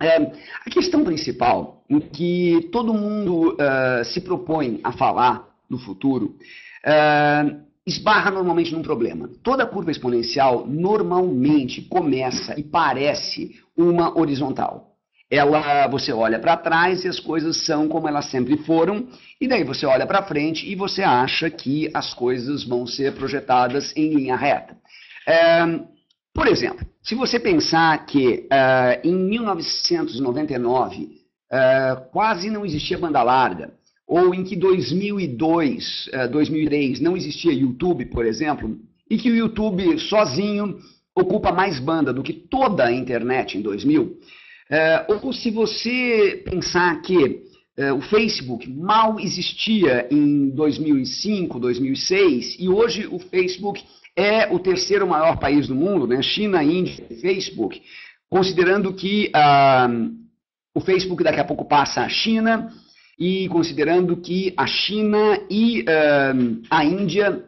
A questão principal em que todo mundo se propõe a falar no futuro esbarra normalmente num problema. Toda curva exponencial normalmente começa e parece uma horizontal. Você olha para trás e as coisas são como elas sempre foram, e daí você olha para frente e você acha que as coisas vão ser projetadas em linha reta. Por exemplo, se você pensar que em 1999 quase não existia banda larga, ou em que 2002, 2003 não existia YouTube, por exemplo, e que o YouTube sozinho ocupa mais banda do que toda a internet em 2000, ou se você pensar que o Facebook mal existia em 2005, 2006, e hoje o Facebook é o terceiro maior país do mundo, né? China, Índia e Facebook, considerando que o Facebook daqui a pouco passa a China, e considerando que a China e a Índia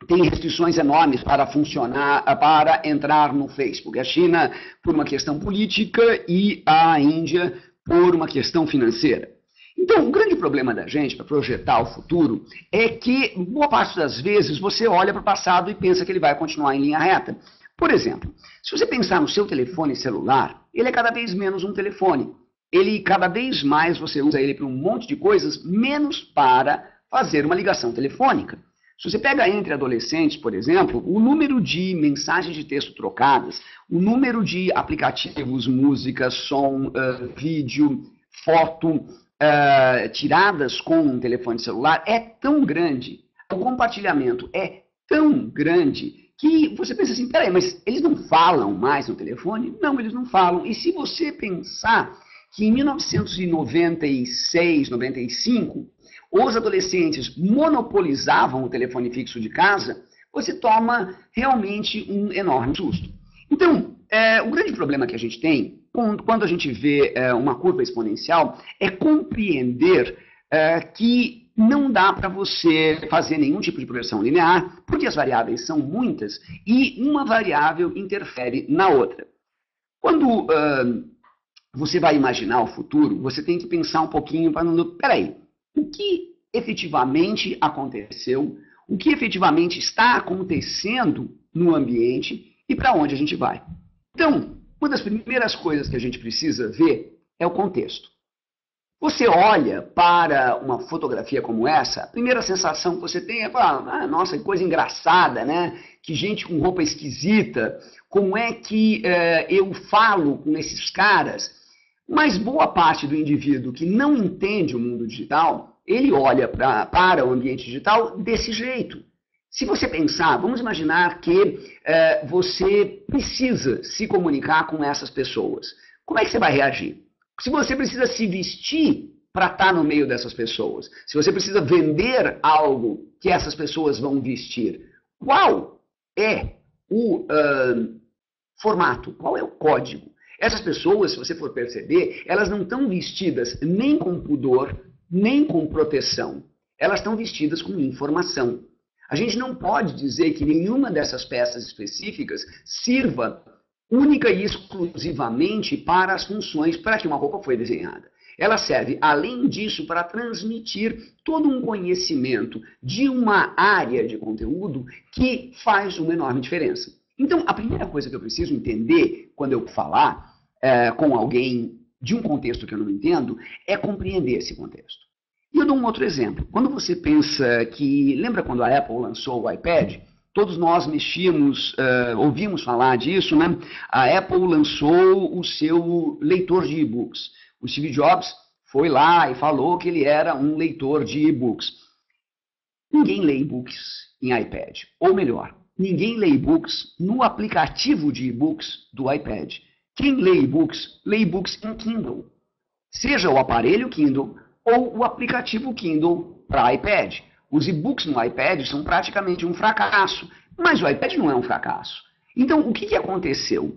têm restrições enormes para funcionar, para entrar no Facebook. A China por uma questão política e a Índia por uma questão financeira. Então, o grande problema da gente para projetar o futuro é que, boa parte das vezes, você olha para o passado e pensa que ele vai continuar em linha reta. Por exemplo, se você pensar no seu telefone celular, ele é cada vez menos um telefone. Cada vez mais você usa ele para um monte de coisas, menos para fazer uma ligação telefônica. Se você pega entre adolescentes, por exemplo, o número de mensagens de texto trocadas, o número de aplicativos, música, som, vídeo, foto, tiradas com um telefone celular é tão grande, o compartilhamento é tão grande, que você pensa assim, peraí, mas eles não falam mais no telefone? Não, eles não falam. E se você pensar que em 1996, 95, os adolescentes monopolizavam o telefone fixo de casa, você toma realmente um enorme susto. Então, o grande problema que a gente tem, quando a gente vê uma curva exponencial, é compreender que não dá para você fazer nenhum tipo de progressão linear, porque as variáveis são muitas e uma variável interfere na outra. Quando você vai imaginar o futuro, você tem que pensar um pouquinho para não... Peraí, o que efetivamente aconteceu, o que efetivamente está acontecendo no ambiente e para onde a gente vai. Então, uma das primeiras coisas que a gente precisa ver é o contexto. Você olha para uma fotografia como essa, a primeira sensação que você tem é, nossa, que coisa engraçada, né? Que gente com roupa esquisita, como é que eu falo com esses caras? Mas boa parte do indivíduo que não entende o mundo digital, ele olha para o ambiente digital desse jeito. Se você pensar, vamos imaginar que você precisa se comunicar com essas pessoas. Como é que você vai reagir? Se você precisa se vestir para estar no meio dessas pessoas, se você precisa vender algo que essas pessoas vão vestir, qual é o formato? Qual é o código? Essas pessoas, se você for perceber, elas não estão vestidas nem com pudor, nem com proteção. Elas estão vestidas com informação. A gente não pode dizer que nenhuma dessas peças específicas sirva única e exclusivamente para as funções para que uma roupa foi desenhada. Ela serve, além disso, para transmitir todo um conhecimento de uma área de conteúdo que faz uma enorme diferença. Então, a primeira coisa que eu preciso entender quando eu falar com alguém de um contexto que eu não entendo é compreender esse contexto. E eu dou um outro exemplo. Quando você pensa que... Lembra quando a Apple lançou o iPad? Todos nós ouvimos falar disso, né? A Apple lançou o seu leitor de e-books. O Steve Jobs foi lá e falou que ele era um leitor de e-books. Ninguém lê e-books em iPad. Ou melhor, ninguém lê e-books no aplicativo de e-books do iPad. Quem lê e-books em Kindle. Seja o aparelho Kindle ou o aplicativo Kindle para iPad. Os e-books no iPad são praticamente um fracasso, mas o iPad não é um fracasso. Então, o que aconteceu?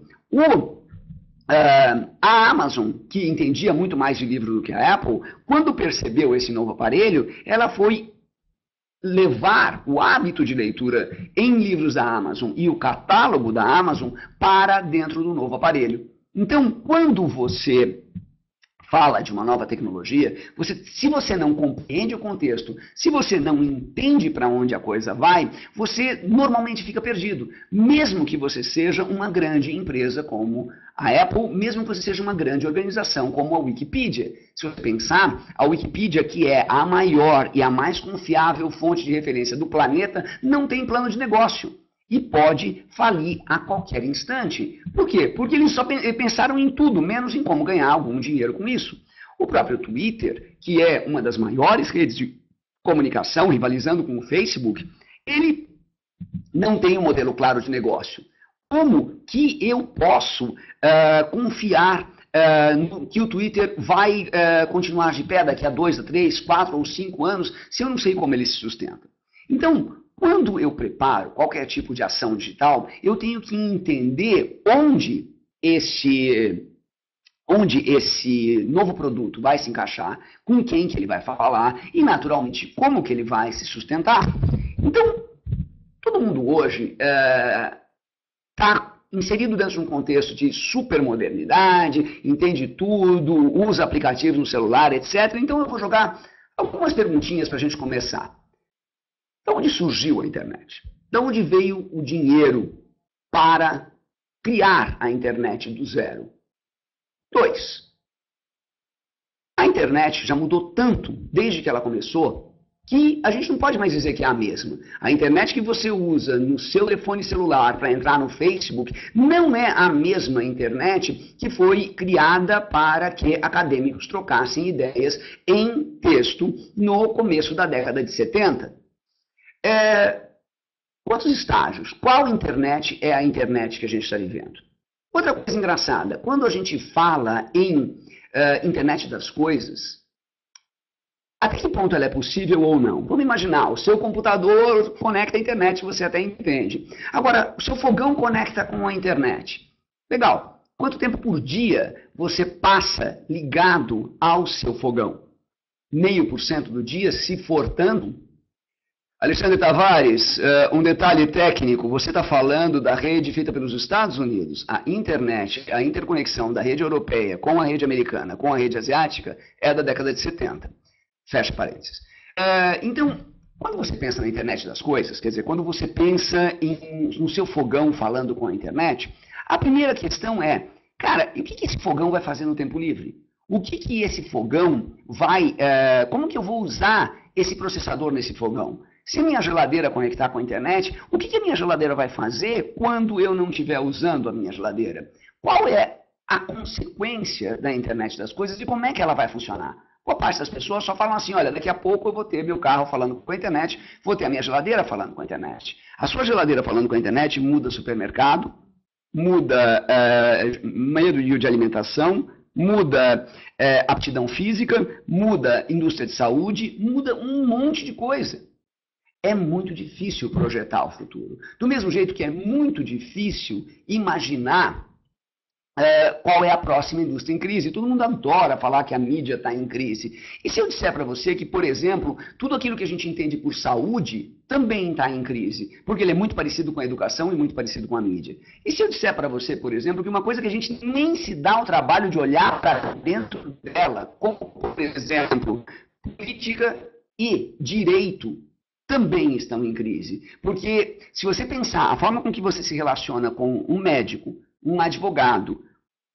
A Amazon, que entendia muito mais de livro do que a Apple, quando percebeu esse novo aparelho, ela foi levar o hábito de leitura em livros da Amazon e o catálogo da Amazon para dentro do novo aparelho. Então, quando você fala de uma nova tecnologia, se você não compreende o contexto, se você não entende para onde a coisa vai, você normalmente fica perdido. Mesmo que você seja uma grande empresa como a Apple, mesmo que você seja uma grande organização como a Wikipedia. Se você pensar, a Wikipedia, que é a maior e a mais confiável fonte de referência do planeta, não tem plano de negócio. E pode falir a qualquer instante. Por quê? Porque eles só pensaram em tudo, menos em como ganhar algum dinheiro com isso. O próprio Twitter, que é uma das maiores redes de comunicação, rivalizando com o Facebook, ele não tem um modelo claro de negócio. Como que eu posso confiar que o Twitter vai continuar de pé daqui a 2, a 3, 4 ou 5 anos, se eu não sei como ele se sustenta? Então, quando eu preparo qualquer tipo de ação digital, eu tenho que entender onde esse novo produto vai se encaixar, com quem que ele vai falar e, naturalmente, como que ele vai se sustentar. Então, todo mundo hoje está inserido dentro de um contexto de supermodernidade, entende tudo, usa aplicativos no celular, etc. Então, eu vou jogar algumas perguntinhas para a gente começar. De onde surgiu a internet? De onde veio o dinheiro para criar a internet do zero? 2. A internet já mudou tanto desde que ela começou que a gente não pode mais dizer que é a mesma. A internet que você usa no seu telefone celular para entrar no Facebook não é a mesma internet que foi criada para que acadêmicos trocassem ideias em texto no começo da década de 70. Quantos estágios? Qual internet é a internet que a gente está vivendo? Outra coisa engraçada, quando a gente fala em internet das coisas, até que ponto ela é possível ou não? Vamos imaginar, o seu computador conecta a internet, você até entende. Agora, o seu fogão conecta com a internet. Legal. Quanto tempo por dia você passa ligado ao seu fogão? 0,5% do dia, se for tanto? Alexandre Tavares, um detalhe técnico, você está falando da rede feita pelos Estados Unidos. A internet, a interconexão da rede europeia com a rede americana, com a rede asiática, é da década de 70. Fecha parênteses. Então, quando você pensa na internet das coisas, quer dizer, quando você pensa no seu fogão falando com a internet, a primeira questão é, cara, e o que esse fogão vai fazer no tempo livre? O que esse fogão vai... como que eu vou usar esse processador nesse fogão? Se a minha geladeira conectar com a internet, o que a minha geladeira vai fazer quando eu não estiver usando a minha geladeira? Qual é a consequência da internet das coisas e como é que ela vai funcionar? Boa parte das pessoas só falam assim, olha, daqui a pouco eu vou ter meu carro falando com a internet, vou ter a minha geladeira falando com a internet. A sua geladeira falando com a internet muda supermercado, muda meio de alimentação, muda aptidão física, muda indústria de saúde, muda um monte de coisa. É muito difícil projetar o futuro. Do mesmo jeito que é muito difícil imaginar qual é a próxima indústria em crise. Todo mundo adora falar que a mídia está em crise. E se eu disser para você que, por exemplo, tudo aquilo que a gente entende por saúde também está em crise, porque ele é muito parecido com a educação e muito parecido com a mídia. E se eu disser para você, por exemplo, que uma coisa que a gente nem se dá o trabalho de olhar para dentro dela, como, por exemplo, política e direito, também estão em crise. Porque se você pensar, a forma com que você se relaciona com um médico, um advogado,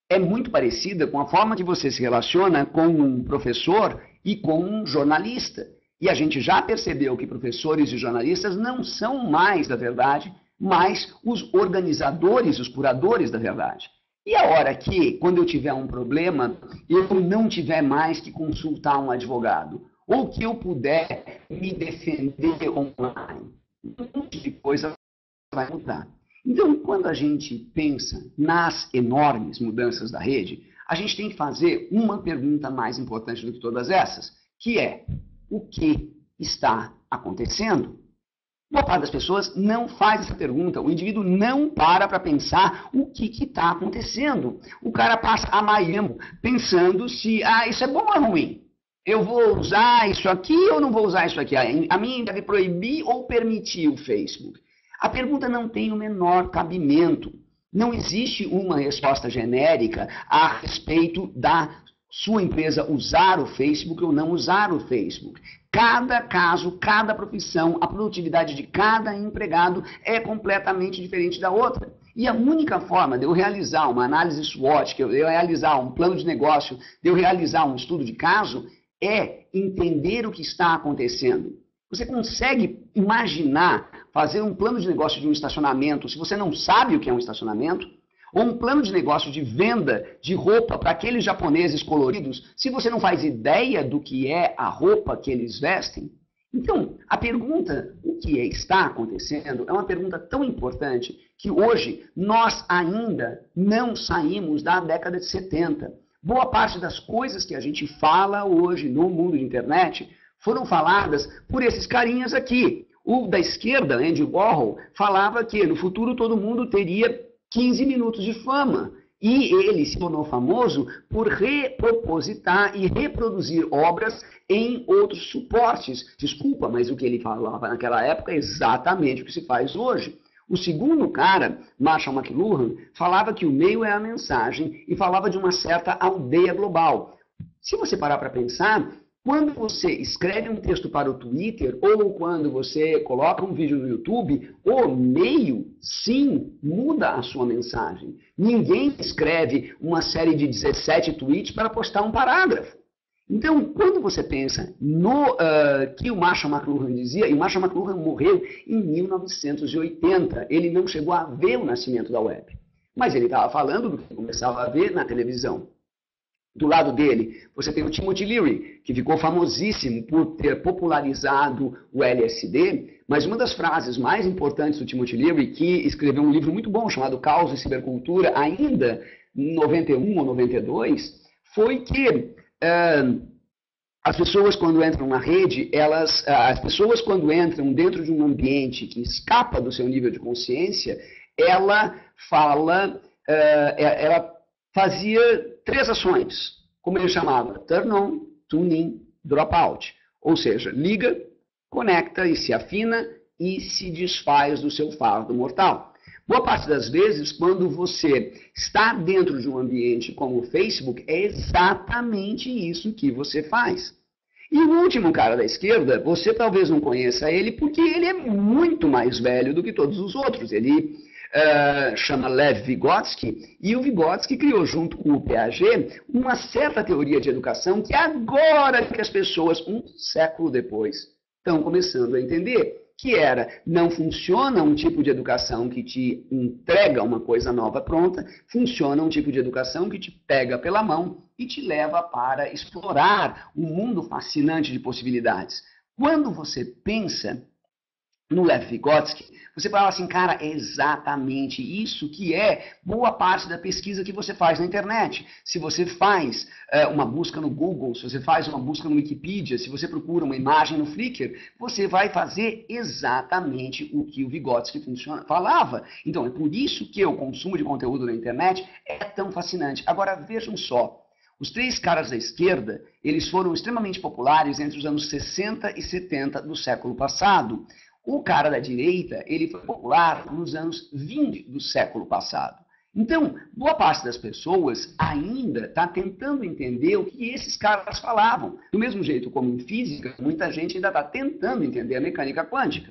é muito parecida com a forma que você se relaciona com um professor e com um jornalista. E a gente já percebeu que professores e jornalistas não são mais da verdade, mas os organizadores, os curadores da verdade. E a hora que, quando eu tiver um problema, eu não tiver mais que consultar um advogado, ou que eu puder me defender online, um monte de coisa vai mudar. Então, quando a gente pensa nas enormes mudanças da rede, a gente tem que fazer uma pergunta mais importante do que todas essas, que é, o que está acontecendo? Boa parte das pessoas não faz essa pergunta. O indivíduo não para pensar o que está acontecendo. O cara passa a Miami pensando se, isso é bom ou é ruim? Eu vou usar isso aqui ou não vou usar isso aqui? A mim deve proibir ou permitir o Facebook? A pergunta não tem o menor cabimento. Não existe uma resposta genérica a respeito da sua empresa usar o Facebook ou não usar o Facebook. Cada caso, cada profissão, a produtividade de cada empregado é completamente diferente da outra. E a única forma de eu realizar uma análise SWOT, de eu realizar um plano de negócio, de eu realizar um estudo de caso, é entender o que está acontecendo. Você consegue imaginar fazer um plano de negócio de um estacionamento se você não sabe o que é um estacionamento? Ou um plano de negócio de venda de roupa para aqueles japoneses coloridos, se você não faz ideia do que é a roupa que eles vestem? Então, a pergunta, o que está acontecendo, é uma pergunta tão importante que hoje nós ainda não saímos da década de 70. Boa parte das coisas que a gente fala hoje no mundo de internet foram faladas por esses carinhas aqui. O da esquerda, Andy Warhol, falava que no futuro todo mundo teria 15 minutos de fama. E ele se tornou famoso por repropositar e reproduzir obras em outros suportes. Desculpa, mas o que ele falava naquela época é exatamente o que se faz hoje. O segundo cara, Marshall McLuhan, falava que o meio é a mensagem e falava de uma certa aldeia global. Se você parar para pensar, quando você escreve um texto para o Twitter ou quando você coloca um vídeo no YouTube, o meio, sim, muda a sua mensagem. Ninguém escreve uma série de 17 tweets para postar um parágrafo. Então, quando você pensa no que o Marshall McLuhan dizia, e o Marshall McLuhan morreu em 1980, ele não chegou a ver o nascimento da web, mas ele estava falando do que começava a ver na televisão. Do lado dele, você tem o Timothy Leary, que ficou famosíssimo por ter popularizado o LSD, mas uma das frases mais importantes do Timothy Leary, que escreveu um livro muito bom chamado Caos e Cibercultura, ainda em 91 ou 92, foi que as pessoas quando entram na rede, as pessoas quando entram dentro de um ambiente que escapa do seu nível de consciência, ela fazia 3 ações, como ele chamava, turn on, tune in, drop out. Ou seja, liga, conecta e se afina e se desfaz do seu fardo mortal. Boa parte das vezes, quando você está dentro de um ambiente como o Facebook, é exatamente isso que você faz. E o último cara da esquerda, você talvez não conheça ele, porque ele é muito mais velho do que todos os outros. Ele chama Lev Vygotsky, e o Vygotsky criou junto com o Piaget uma certa teoria de educação que agora que as pessoas, um século depois, estão começando a entender, que era, não funciona um tipo de educação que te entrega uma coisa nova pronta, funciona um tipo de educação que te pega pela mão e te leva para explorar um mundo fascinante de possibilidades. Quando você pensa no Lev Vygotsky, você fala assim, cara, é exatamente isso que é boa parte da pesquisa que você faz na internet. Se você faz uma busca no Google, se você faz uma busca no Wikipedia, se você procura uma imagem no Flickr, você vai fazer exatamente o que o Vygotsky falava. Então, é por isso que o consumo de conteúdo na internet é tão fascinante. Agora, vejam só. Os 3 caras da esquerda, eles foram extremamente populares entre os anos 60 e 70 do século passado. O cara da direita, ele foi popular nos anos 20 do século passado. Então, boa parte das pessoas ainda está tentando entender o que esses caras falavam. Do mesmo jeito como em física, muita gente ainda está tentando entender a mecânica quântica.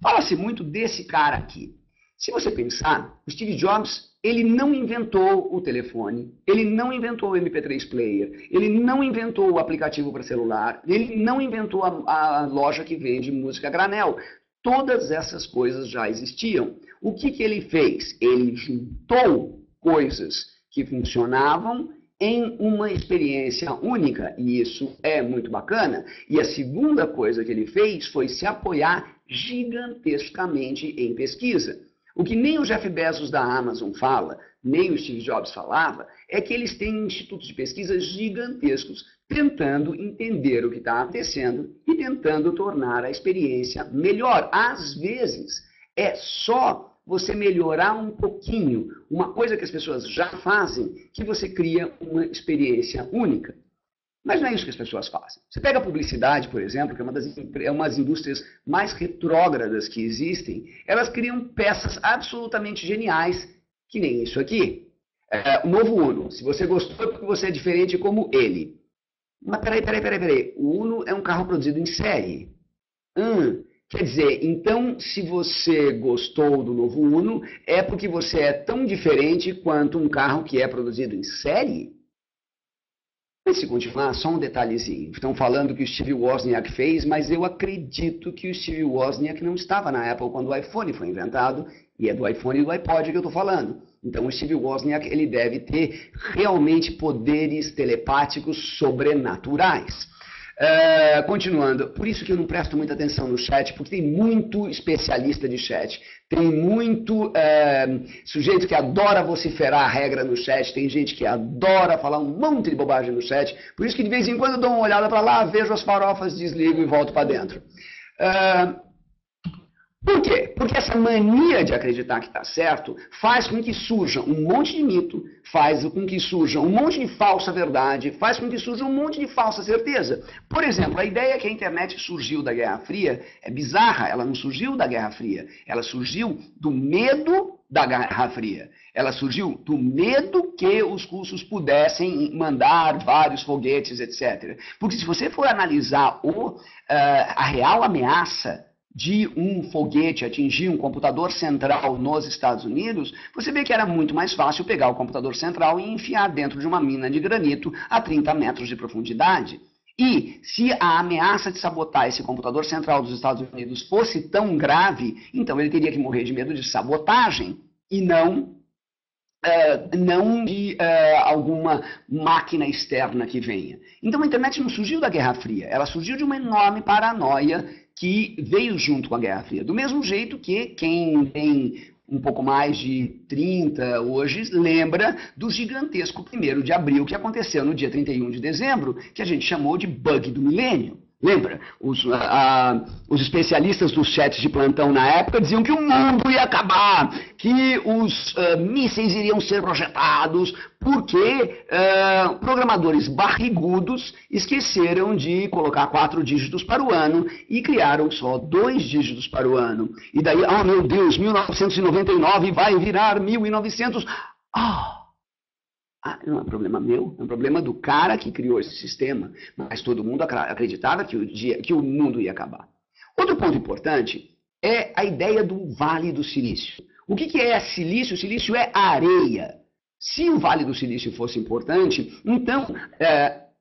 Fala-se muito desse cara aqui. Se você pensar, o Steve Jobs, ele não inventou o telefone, ele não inventou o MP3 player, ele não inventou o aplicativo para celular, ele não inventou a loja que vende música a granel. Todas essas coisas já existiam. O que ele fez? Ele juntou coisas que funcionavam em uma experiência única, e isso é muito bacana. E a segunda coisa que ele fez foi se apoiar gigantescamente em pesquisa. O que nem o Jeff Bezos da Amazon fala, nem o Steve Jobs falava, é que eles têm institutos de pesquisa gigantescos tentando entender o que está acontecendo e tentando tornar a experiência melhor. Às vezes, é só você melhorar um pouquinho uma coisa que as pessoas já fazem, que você cria uma experiência única. Mas não é isso que as pessoas fazem. Você pega a publicidade, por exemplo, que é uma das indústrias mais retrógradas que existem, elas criam peças absolutamente geniais que nem isso aqui. O novo Uno, se você gostou é porque você é diferente como ele. Mas peraí. O Uno é um carro produzido em série. Quer dizer, então, se você gostou do novo Uno, é porque você é tão diferente quanto um carro que é produzido em série? Mas se continuar, só um detalhezinho. Estão falando que o Steve Wozniak fez, mas eu acredito que o Steve Wozniak não estava na Apple quando o iPhone foi inventado, e é do iPhone e do iPod que eu estou falando. Então o Steve Wozniak ele deve ter realmente poderes telepáticos sobrenaturais. Continuando, por isso que eu não presto muita atenção no chat, porque tem muito especialista de chat, tem muito sujeito que adora vociferar a regra no chat, tem gente que adora falar um monte de bobagem no chat, por isso que de vez em quando eu dou uma olhada para lá, vejo as farofas, desligo e volto para dentro. Por quê? Porque essa mania de acreditar que está certo faz com que surja um monte de mito, faz com que surja um monte de falsa verdade, faz com que surja um monte de falsa certeza. Por exemplo, a ideia que a internet surgiu da Guerra Fria é bizarra, ela não surgiu da Guerra Fria, ela surgiu do medo da Guerra Fria. Ela surgiu do medo que os russos pudessem mandar vários foguetes, etc. Porque se você for analisar a real ameaça de um foguete atingir um computador central nos Estados Unidos, você vê que era muito mais fácil pegar o computador central e enfiar dentro de uma mina de granito a 30 metros de profundidade. E se a ameaça de sabotar esse computador central dos Estados Unidos fosse tão grave, então ele teria que morrer de medo de sabotagem e não de alguma máquina externa que venha. Então a internet não surgiu da Guerra Fria, ela surgiu de uma enorme paranoia que veio junto com a Guerra Fria. Do mesmo jeito que quem tem um pouco mais de 30 hoje lembra do gigantesco 1º de abril que aconteceu no dia 31 de dezembro, que a gente chamou de bug do milênio. Lembra? Os especialistas dos chats de plantão na época diziam que o mundo ia acabar, que os mísseis iriam ser projetados, porque programadores barrigudos esqueceram de colocar 4 dígitos para o ano e criaram só 2 dígitos para o ano. E daí, oh meu Deus, 1999 vai virar 1900. Não é um problema meu, é um problema do cara que criou esse sistema, mas todo mundo acreditava que o mundo ia acabar. Outro ponto importante é a ideia do Vale do Silício. O que é silício? Silício é areia. Se o Vale do Silício fosse importante, então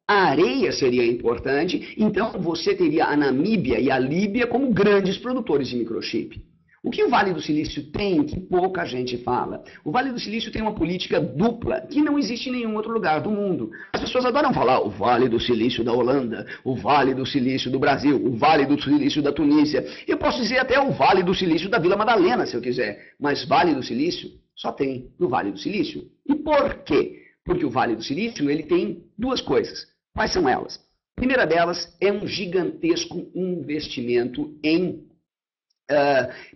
a areia seria importante, então você teria a Namíbia e a Líbia como grandes produtores de microchip. O que o Vale do Silício tem que pouca gente fala? O Vale do Silício tem uma política dupla que não existe em nenhum outro lugar do mundo. As pessoas adoram falar o Vale do Silício da Holanda, o Vale do Silício do Brasil, o Vale do Silício da Tunísia. Eu posso dizer até o Vale do Silício da Vila Madalena, se eu quiser. Mas Vale do Silício só tem no Vale do Silício. E por quê? Porque o Vale do Silício ele tem 2 coisas. Quais são elas? A primeira delas é um gigantesco investimento em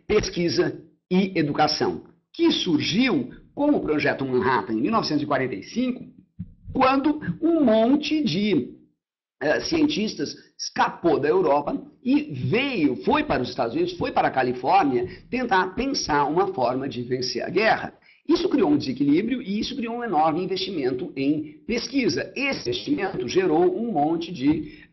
pesquisa e educação, que surgiu com o Projeto Manhattan em 1945, quando um monte de cientistas escapou da Europa e foi para os Estados Unidos, foi para a Califórnia tentar pensar uma forma de vencer a guerra. Isso criou um desequilíbrio e isso criou um enorme investimento em pesquisa. Esse investimento gerou um monte de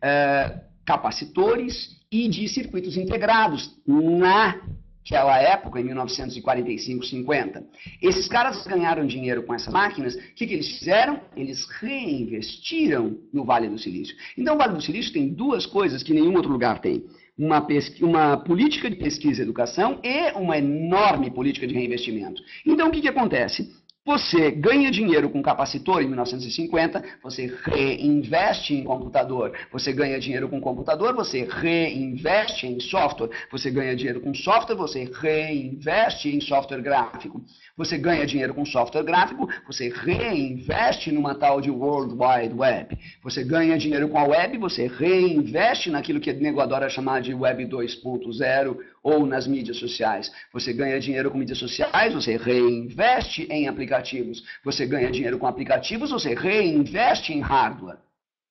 capacitores e de circuitos integrados naquela época, em 1945-50. Esses caras ganharam dinheiro com essas máquinas. O que eles fizeram? Eles reinvestiram no Vale do Silício. Então, o Vale do Silício tem 2 coisas que nenhum outro lugar tem. Uma política de pesquisa e educação e uma enorme política de reinvestimento. Então, o que acontece? Você ganha dinheiro com capacitor em 1950, você reinveste em computador. Você ganha dinheiro com computador, você reinveste em software. Você ganha dinheiro com software, você reinveste em software gráfico. Você ganha dinheiro com software gráfico, você reinveste numa tal de World Wide Web. Você ganha dinheiro com a web, você reinveste naquilo que o nego adora chamar de Web 2.0 ou nas mídias sociais. Você ganha dinheiro com mídias sociais, você reinveste em aplicativos. Você ganha dinheiro com aplicativos, você reinveste em hardware.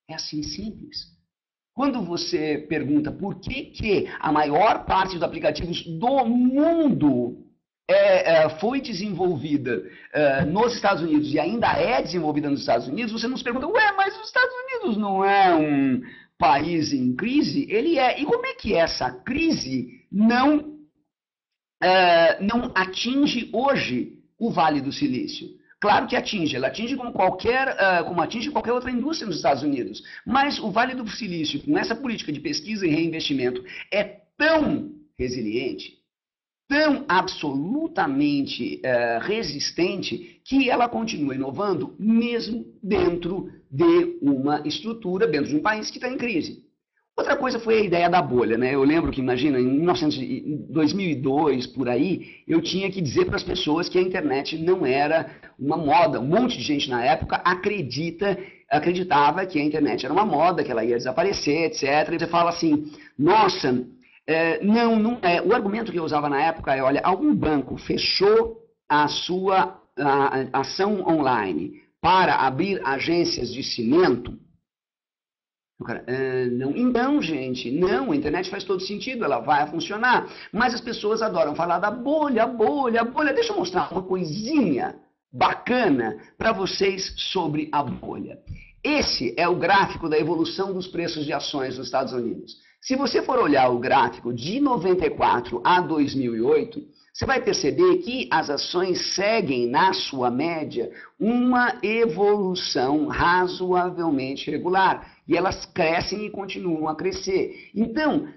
É assim simples. Quando você pergunta por que a maior parte dos aplicativos do mundo foi desenvolvida nos Estados Unidos e ainda é desenvolvida nos Estados Unidos, você não se pergunta, ué, mas os Estados Unidos não é um país em crise? Ele é. E como é que essa crise não atinge hoje o Vale do Silício? Claro que atinge, ela atinge como atinge qualquer outra indústria nos Estados Unidos. Mas o Vale do Silício, com essa política de pesquisa e reinvestimento, é tão resiliente, tão absolutamente resistente, que ela continua inovando mesmo dentro de uma estrutura, dentro de um país que está em crise. Outra coisa foi a ideia da bolha, né? Eu lembro que, imagina, em 2002, por aí, eu tinha que dizer para as pessoas que a internet não era uma moda. Um monte de gente na época acreditava que a internet era uma moda, que ela ia desaparecer, etc. E você fala assim, nossa, não é. O argumento que eu usava na época é, olha, algum banco fechou a sua ação online para abrir agências de cimento? Cara, não. Então, gente, não, a internet faz todo sentido, ela vai funcionar. Mas as pessoas adoram falar da bolha, bolha, bolha. Deixa eu mostrar uma coisinha bacana para vocês sobre a bolha. Esse é o gráfico da evolução dos preços de ações nos Estados Unidos. Se você for olhar o gráfico de 94 a 2008, você vai perceber que as ações seguem, na sua média, uma evolução razoavelmente regular. E elas crescem e continuam a crescer. Então,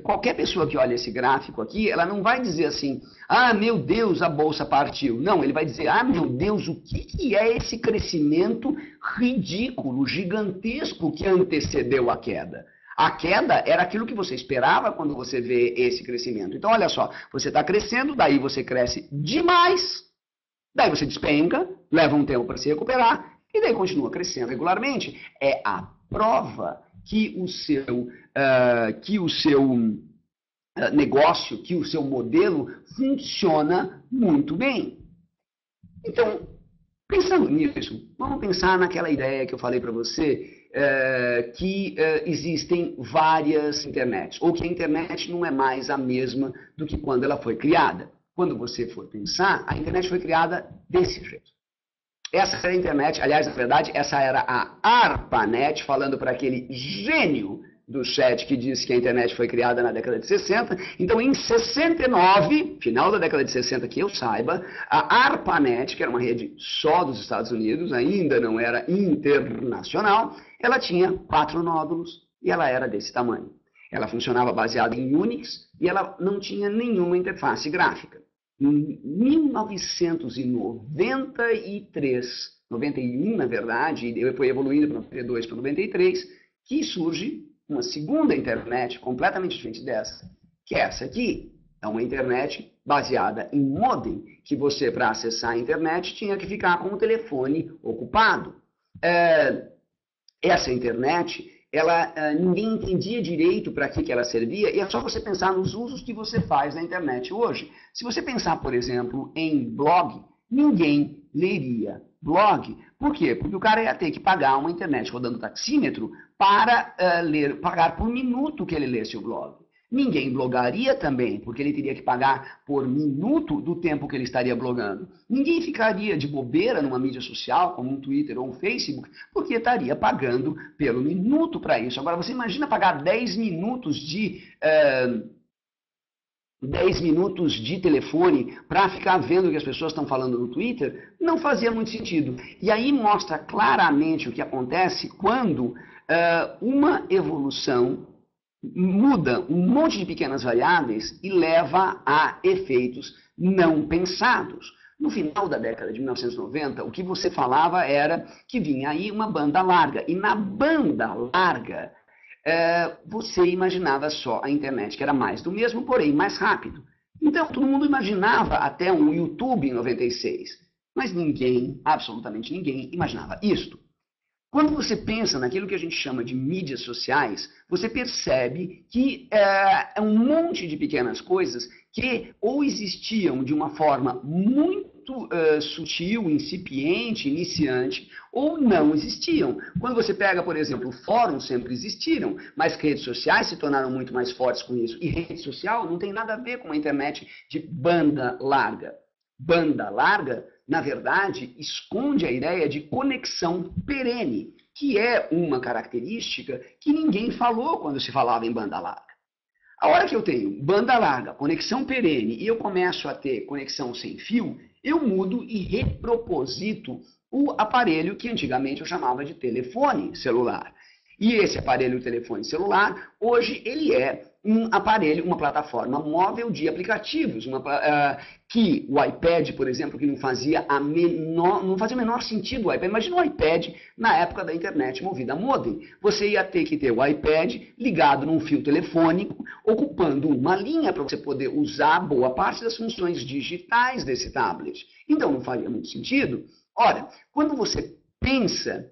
qualquer pessoa que olha esse gráfico aqui, ela não vai dizer assim, ah, meu Deus, a bolsa partiu. Não, ele vai dizer, ah, meu Deus, o que é esse crescimento ridículo, gigantesco que antecedeu a queda? A queda era aquilo que você esperava quando você vê esse crescimento. Então, olha só, você está crescendo, daí você cresce demais, daí você despenca, leva um tempo para se recuperar, e daí continua crescendo regularmente. É a prova que o seu negócio, que o seu modelo funciona muito bem. Então, pensando nisso, vamos pensar naquela ideia que eu falei para você, que existem várias internets, ou que a internet não é mais a mesma do que quando ela foi criada. Quando você for pensar, a internet foi criada desse jeito. Essa era a internet, aliás, na verdade, essa era a ARPANET, falando para aquele gênio do chat que disse que a internet foi criada na década de 60. Então, em 69, final da década de 60, que eu saiba, a ARPANET, que era uma rede só dos Estados Unidos, ainda não era internacional, ela tinha 4 nódulos e ela era desse tamanho. Ela funcionava baseada em Unix e ela não tinha nenhuma interface gráfica. Em 1993, 91 na verdade, e foi evoluindo para 92 para 93, que surge uma segunda internet completamente diferente dessa, que é essa aqui. É uma internet baseada em modem, que você, para acessar a internet, tinha que ficar com o telefone ocupado. Essa internet, ninguém entendia direito para que ela servia, e é só você pensar nos usos que você faz na internet hoje. Se você pensar, por exemplo, em blog, ninguém leria blog. Por quê? Porque o cara ia ter que pagar uma internet rodando taxímetro para pagar por minuto que ele lesse o blog. Ninguém blogaria também, porque ele teria que pagar por minuto do tempo que ele estaria blogando. Ninguém ficaria de bobeira numa mídia social, como um Twitter ou um Facebook, porque estaria pagando pelo minuto para isso. Agora, você imagina pagar 10 minutos de telefone para ficar vendo o que as pessoas estão falando no Twitter? Não fazia muito sentido. E aí mostra claramente o que acontece quando uma evolução muda um monte de pequenas variáveis e leva a efeitos não pensados. No final da década de 1990, o que você falava era que vinha aí uma banda larga. E na banda larga, você imaginava só a internet, que era mais do mesmo, porém mais rápido. Então, todo mundo imaginava até um YouTube em 96. Mas ninguém, absolutamente ninguém, imaginava isto. Quando você pensa naquilo que a gente chama de mídias sociais, você percebe que é um monte de pequenas coisas que ou existiam de uma forma muito muito sutil, incipiente, iniciante, ou não existiam. Quando você pega, por exemplo, fóruns sempre existiram, mas redes sociais se tornaram muito mais fortes com isso. E rede social não tem nada a ver com uma internet de banda larga. Banda larga, na verdade, esconde a ideia de conexão perene, que é uma característica que ninguém falou quando se falava em banda larga. A hora que eu tenho banda larga, conexão perene, e eu começo a ter conexão sem fio, eu mudo e reproposito o aparelho que antigamente eu chamava de telefone celular. E esse aparelho telefone celular, hoje ele é um aparelho, uma plataforma móvel de aplicativos, que o iPad, por exemplo, que não fazia o menor sentido o iPad. Imagina o iPad na época da internet movida a modem. Você ia ter que ter o iPad ligado num fio telefônico, ocupando uma linha para você poder usar boa parte das funções digitais desse tablet. Então não faria muito sentido. Ora, quando você pensa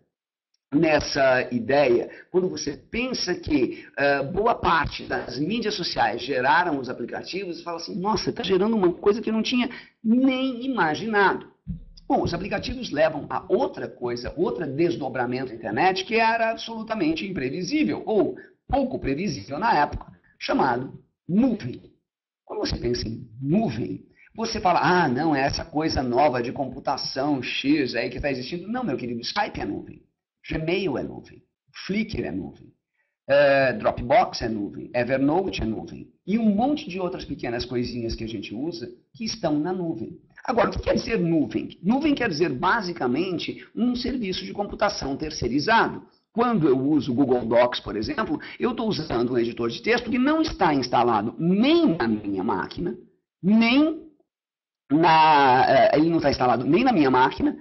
nessa ideia, quando você pensa que boa parte das mídias sociais geraram os aplicativos, você fala assim, nossa, está gerando uma coisa que eu não tinha nem imaginado. Bom, os aplicativos levam a outra coisa, outro desdobramento da internet que era absolutamente imprevisível, ou pouco previsível na época, chamado nuvem. Quando você pensa em nuvem, você fala, ah, não, é essa coisa nova de computação X aí que está existindo. Não, meu querido, Skype é nuvem. Gmail é nuvem, Flickr é nuvem, Dropbox é nuvem, Evernote é nuvem e um monte de outras pequenas coisinhas que a gente usa que estão na nuvem. Agora, o que quer dizer nuvem? Nuvem quer dizer basicamente um serviço de computação terceirizado. Quando eu uso o Google Docs, por exemplo, eu estou usando um editor de texto que não está instalado nem na minha máquina, ele não está instalado nem na minha máquina,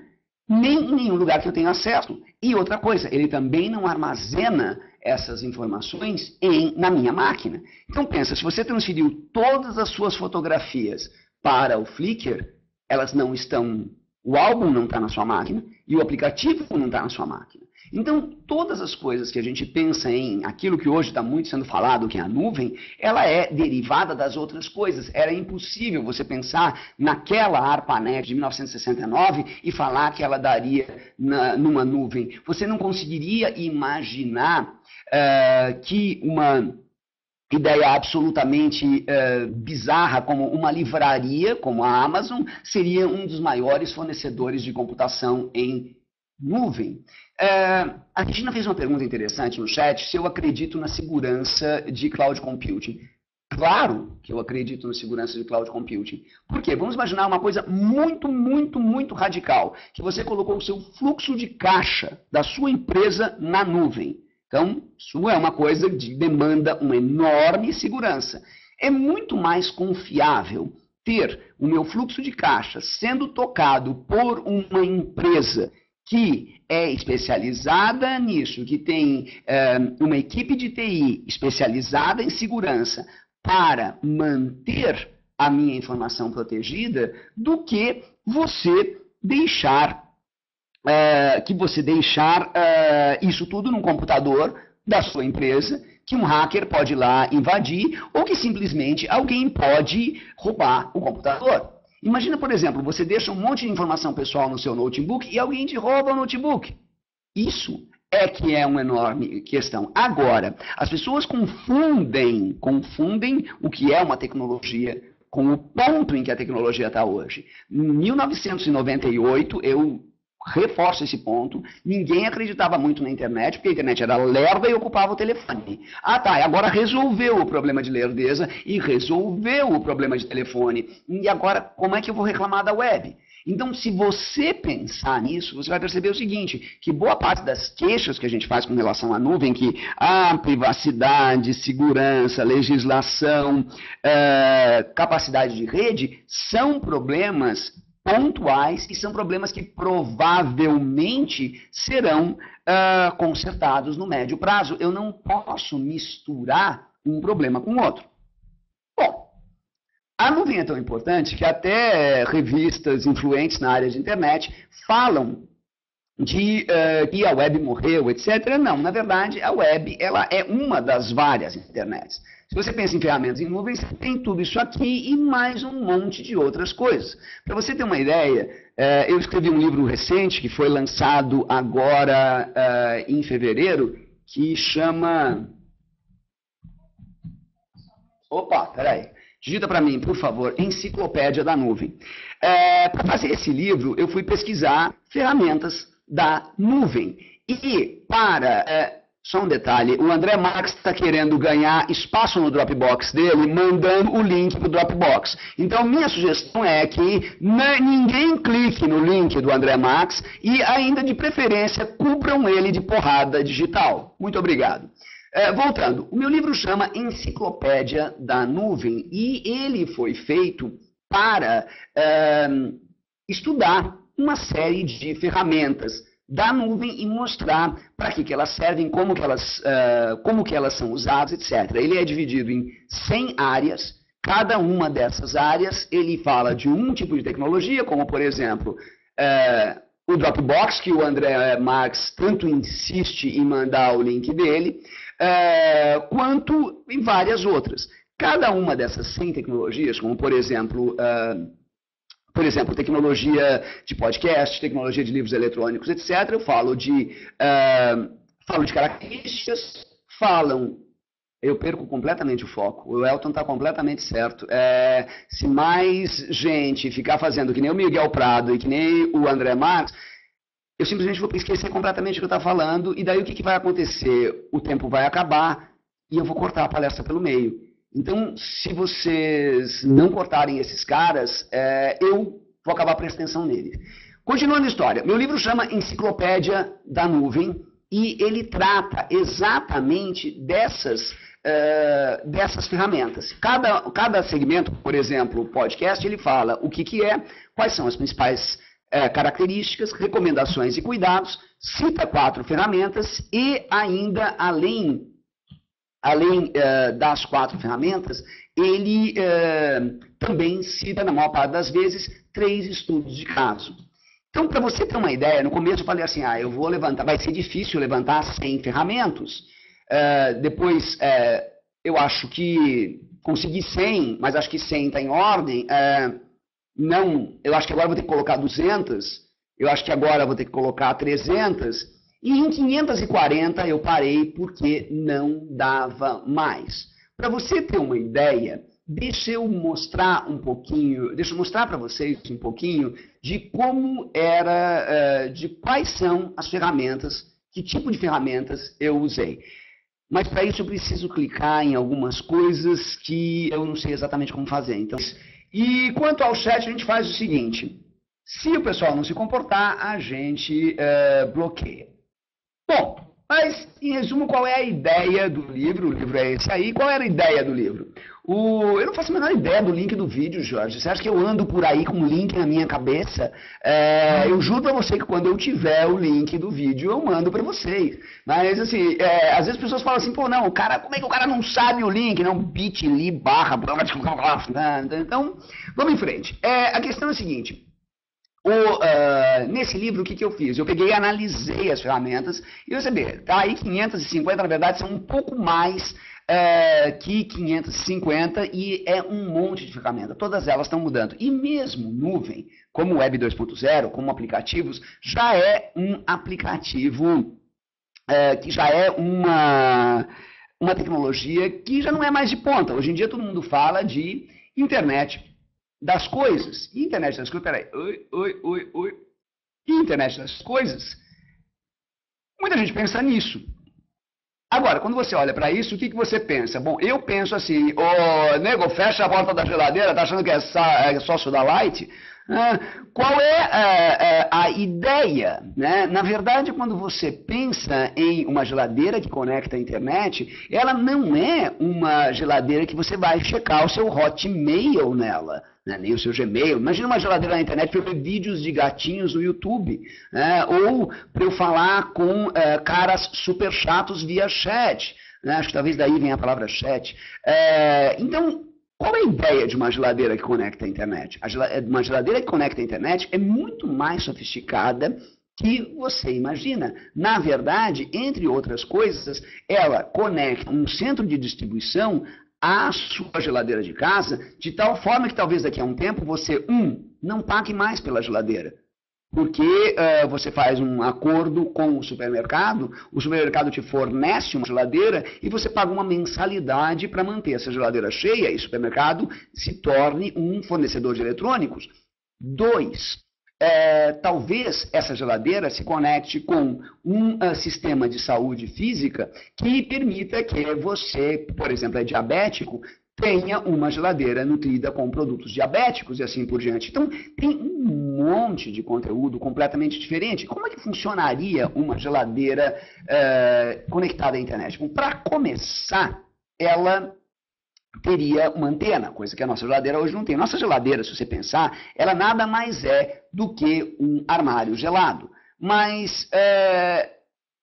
nem em nenhum lugar que eu tenha acesso. E outra coisa, ele também não armazena essas informações na minha máquina. Então pensa, se você transferiu todas as suas fotografias para o Flickr, elas não estão, o álbum não está na sua máquina e o aplicativo não está na sua máquina. Então, todas as coisas que a gente pensa em aquilo que hoje está muito sendo falado, que é a nuvem, ela é derivada das outras coisas. Era impossível você pensar naquela ARPANET de 1969 e falar que ela daria numa nuvem. Você não conseguiria imaginar que uma ideia absolutamente bizarra como uma livraria, como a Amazon, seria um dos maiores fornecedores de computação em nuvem. A Regina fez uma pergunta interessante no chat, se eu acredito na segurança de cloud computing. Claro que eu acredito na segurança de cloud computing. Por quê? Vamos imaginar uma coisa muito, muito, muito radical, que você colocou o seu fluxo de caixa da sua empresa na nuvem. Então, isso é uma coisa que demanda uma enorme segurança. É muito mais confiável ter o meu fluxo de caixa sendo tocado por uma empresa que é especializada nisso, que tem uma equipe de TI especializada em segurança para manter a minha informação protegida, do que você deixar isso tudo num computador da sua empresa, que um hacker pode ir lá invadir, ou que simplesmente alguém pode roubar o computador. Imagina, por exemplo, você deixa um monte de informação pessoal no seu notebook e alguém te rouba o notebook. Isso é que é uma enorme questão. Agora, as pessoas confundem o que é uma tecnologia com o ponto em que a tecnologia está hoje. Em 1998, eu reforço esse ponto, ninguém acreditava muito na internet, porque a internet era lerda e ocupava o telefone. Ah tá, agora resolveu o problema de lerdeza e resolveu o problema de telefone. E agora, como é que eu vou reclamar da web? Então, se você pensar nisso, você vai perceber o seguinte, que boa parte das queixas que a gente faz com relação à nuvem, que privacidade, segurança, legislação, capacidade de rede, são problemas pontuais e são problemas que provavelmente serão consertados no médio prazo. Eu não posso misturar um problema com o outro. Bom, a nuvem é tão importante que até revistas influentes na área de internet falam que a web morreu, etc. Não, na verdade, a web ela é uma das várias internets. Se você pensa em ferramentas em nuvem, você tem tudo isso aqui e mais um monte de outras coisas. Para você ter uma ideia, eu escrevi um livro recente que foi lançado agora em fevereiro, que chama... Opa, peraí. Digita para mim, por favor, Enciclopédia da Nuvem. Para fazer esse livro, eu fui pesquisar ferramentas da nuvem. E só um detalhe, o André Marques está querendo ganhar espaço no Dropbox dele, mandando o link para o Dropbox. Então, minha sugestão é que ninguém clique no link do André Marques e ainda, de preferência, cubram ele de porrada digital. Muito obrigado. Voltando, o meu livro chama Enciclopédia da Nuvem e ele foi feito para estudar uma série de ferramentas da nuvem e mostrar para que elas servem, como que elas são usadas, etc. Ele é dividido em 100 áreas, cada uma dessas áreas ele fala de um tipo de tecnologia, como por exemplo... o Dropbox, que o André Marques tanto insiste em mandar o link dele, quanto em várias outras. Cada uma dessas 100 tecnologias, como por exemplo, tecnologia de podcast, tecnologia de livros eletrônicos, etc., eu falo de características, eu perco completamente o foco. O Elton está completamente certo. Se mais gente ficar fazendo que nem o Miguel Prado e que nem o André Marques, eu simplesmente vou esquecer completamente o que eu estou falando, e daí o que vai acontecer? O tempo vai acabar e eu vou cortar a palestra pelo meio. Então, se vocês não cortarem esses caras, eu vou acabar prestando atenção neles. Continuando a história, meu livro chama Enciclopédia da Nuvem, e ele trata exatamente dessas ferramentas. Cada segmento, por exemplo, o podcast, ele fala o que é, quais são as principais características, recomendações e cuidados, cita 4 ferramentas e ainda, além das 4 ferramentas, ele também cita, na maior parte das vezes, 3 estudos de caso. Então, para você ter uma ideia, no começo eu falei assim, eu vou levantar, vai ser difícil levantar 100 ferramentas. Depois, eu acho que consegui 100, mas acho que 100 está em ordem. Não, eu acho que agora vou ter que colocar 200, eu acho que agora vou ter que colocar 300, e em 540 eu parei porque não dava mais. Para você ter uma ideia, deixa eu mostrar para vocês um pouquinho de como de quais são as ferramentas, que tipo de ferramentas eu usei. Mas para isso eu preciso clicar em algumas coisas que eu não sei exatamente como fazer. Então, e quanto ao chat, a gente faz o seguinte: se o pessoal não se comportar, a gente bloqueia. Bom, mas em resumo, qual é a ideia do livro? O livro é esse aí. Qual era a ideia do livro? Eu não faço a menor ideia do link do vídeo, Jorge. Você acha que eu ando por aí com um link na minha cabeça? Eu juro pra você que quando eu tiver o link do vídeo, eu mando pra vocês. Mas, assim, às vezes as pessoas falam assim, pô, não, como é que o cara não sabe o link? Não, bit.ly barra... Então, vamos em frente. A questão é a seguinte. Nesse livro, o que eu fiz? Eu peguei e analisei as ferramentas e percebi, tá aí 550, na verdade, são um pouco mais que 550 e é um monte de ferramenta. Todas elas estão mudando. E mesmo nuvem, como Web 2.0, como aplicativos, já é um aplicativo que já é uma tecnologia que já não é mais de ponta. Hoje em dia todo mundo fala de internet das coisas. Internet das coisas, peraí. Oi. Internet das coisas. Muita gente pensa nisso. Agora, quando você olha para isso, o que você pensa? Bom, eu penso assim, nego, fecha a porta da geladeira, tá achando que é sócio da Light? Qual é a ideia? Né? Na verdade, quando você pensa em uma geladeira que conecta à internet, ela não é uma geladeira que você vai checar o seu Hotmail nela, né? Nem o seu Gmail. Imagina uma geladeira na internet para eu ver vídeos de gatinhos no YouTube, né? Ou para eu falar com caras super chatos via chat. Né? Acho que talvez daí venha a palavra chat. Então, qual é a ideia de uma geladeira que conecta à internet? Uma geladeira que conecta à internet é muito mais sofisticada que você imagina. Na verdade, entre outras coisas, ela conecta um centro de distribuição à sua geladeira de casa, de tal forma que talvez daqui a um tempo você, não pague mais pela geladeira. Porque você faz um acordo com o supermercado te fornece uma geladeira e você paga uma mensalidade para manter essa geladeira cheia e o supermercado se torne um fornecedor de eletrônicos. 2, talvez essa geladeira se conecte com um sistema de saúde física que permita que você, por exemplo, é diabético, tenha uma geladeira nutrida com produtos diabéticos e assim por diante. Então, tem um monte de conteúdo completamente diferente. Como é que funcionaria uma geladeira conectada à internet? Bom, para começar, ela teria uma antena, coisa que a nossa geladeira hoje não tem. Nossa geladeira, se você pensar, ela nada mais é do que um armário gelado. Mas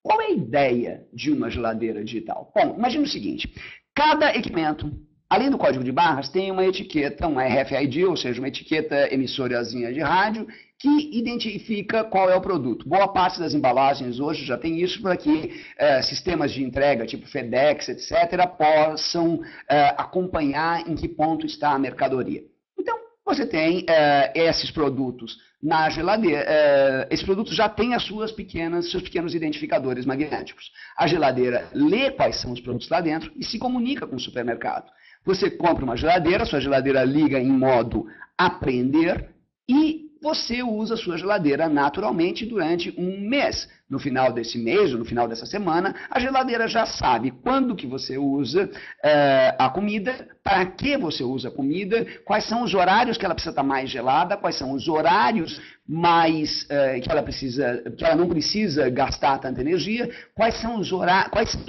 qual é a ideia de uma geladeira digital? Bom, imagine o seguinte, cada equipamento, além do código de barras, tem uma etiqueta, um RFID, ou seja, uma etiqueta emissorazinha de rádio, que identifica qual é o produto. Boa parte das embalagens hoje já tem isso para que sistemas de entrega, tipo FedEx, etc., possam acompanhar em que ponto está a mercadoria. Então, você tem esses produtos na geladeira. Esses produtos já têm seus pequenos identificadores magnéticos. A geladeira lê quais são os produtos lá dentro e se comunica com o supermercado. Você compra uma geladeira, sua geladeira liga em modo aprender e você usa a sua geladeira naturalmente durante um mês. No final desse mês ou no final dessa semana, a geladeira já sabe quando que você usa a comida, para que você usa a comida, quais são os horários que ela precisa estar mais gelada, quais são os horários mais que ela não precisa gastar tanta energia, quais são os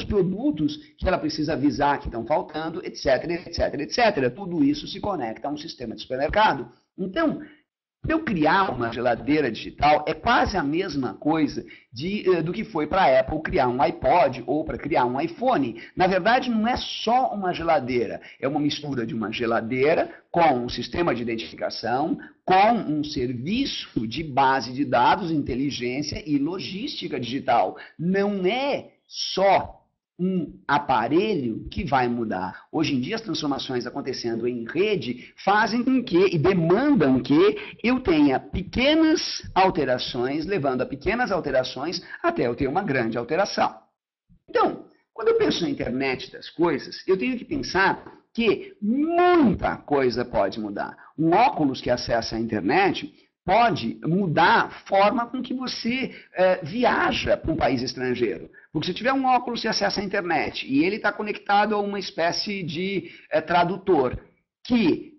produtos que ela precisa avisar que estão faltando, etc, etc, etc. Tudo isso se conecta a um sistema de supermercado. Então, eu criar uma geladeira digital é quase a mesma coisa do que foi para a Apple criar um iPod ou para criar um iPhone. Na verdade, não é só uma geladeira, é uma mistura de uma geladeira com um sistema de identificação, com um serviço de base de dados, inteligência e logística digital. Não é só um aparelho que vai mudar. Hoje em dia, as transformações acontecendo em rede fazem com que, e demandam que, eu tenha pequenas alterações, levando a pequenas alterações até eu ter uma grande alteração. Então, quando eu penso na internet das coisas, eu tenho que pensar que muita coisa pode mudar. Um óculos que acessa a internet pode mudar a forma com que você viaja para um país estrangeiro. Porque se tiver um óculos que acessa a internet e ele está conectado a uma espécie de tradutor que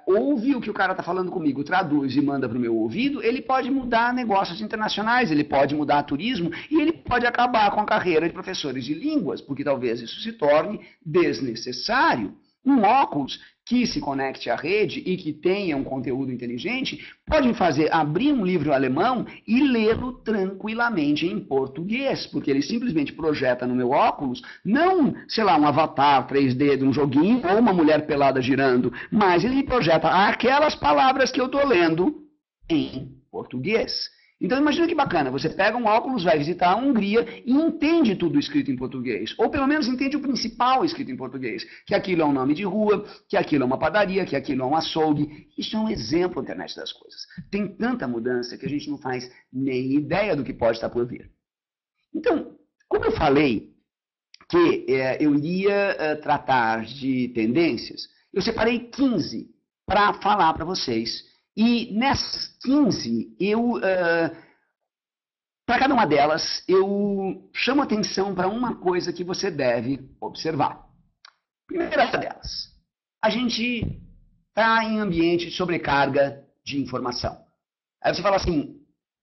ouve o que o cara está falando comigo, traduz e manda para o meu ouvido, ele pode mudar negócios internacionais, ele pode mudar turismo e ele pode acabar com a carreira de professores de línguas, porque talvez isso se torne desnecessário. Um óculos que se conecte à rede e que tenha um conteúdo inteligente pode me fazer abrir um livro alemão e lê-lo tranquilamente em português, porque ele simplesmente projeta no meu óculos, não, sei lá, um avatar 3D de um joguinho ou uma mulher pelada girando, mas ele projeta aquelas palavras que eu estou lendo em português. Então imagina que bacana, você pega um óculos, vai visitar a Hungria e entende tudo escrito em português. Ou pelo menos entende o principal escrito em português. Que aquilo é um nome de rua, que aquilo é uma padaria, que aquilo é um açougue. Isso é um exemplo da internet das coisas. Tem tanta mudança que a gente não faz nem ideia do que pode estar por vir. Então, como eu falei que eu iria tratar de tendências, eu separei 15 para falar para vocês. E nessas 15, para cada uma delas, eu chamo atenção para uma coisa que você deve observar. Primeira delas, a gente está em ambiente de sobrecarga de informação. Aí você fala assim,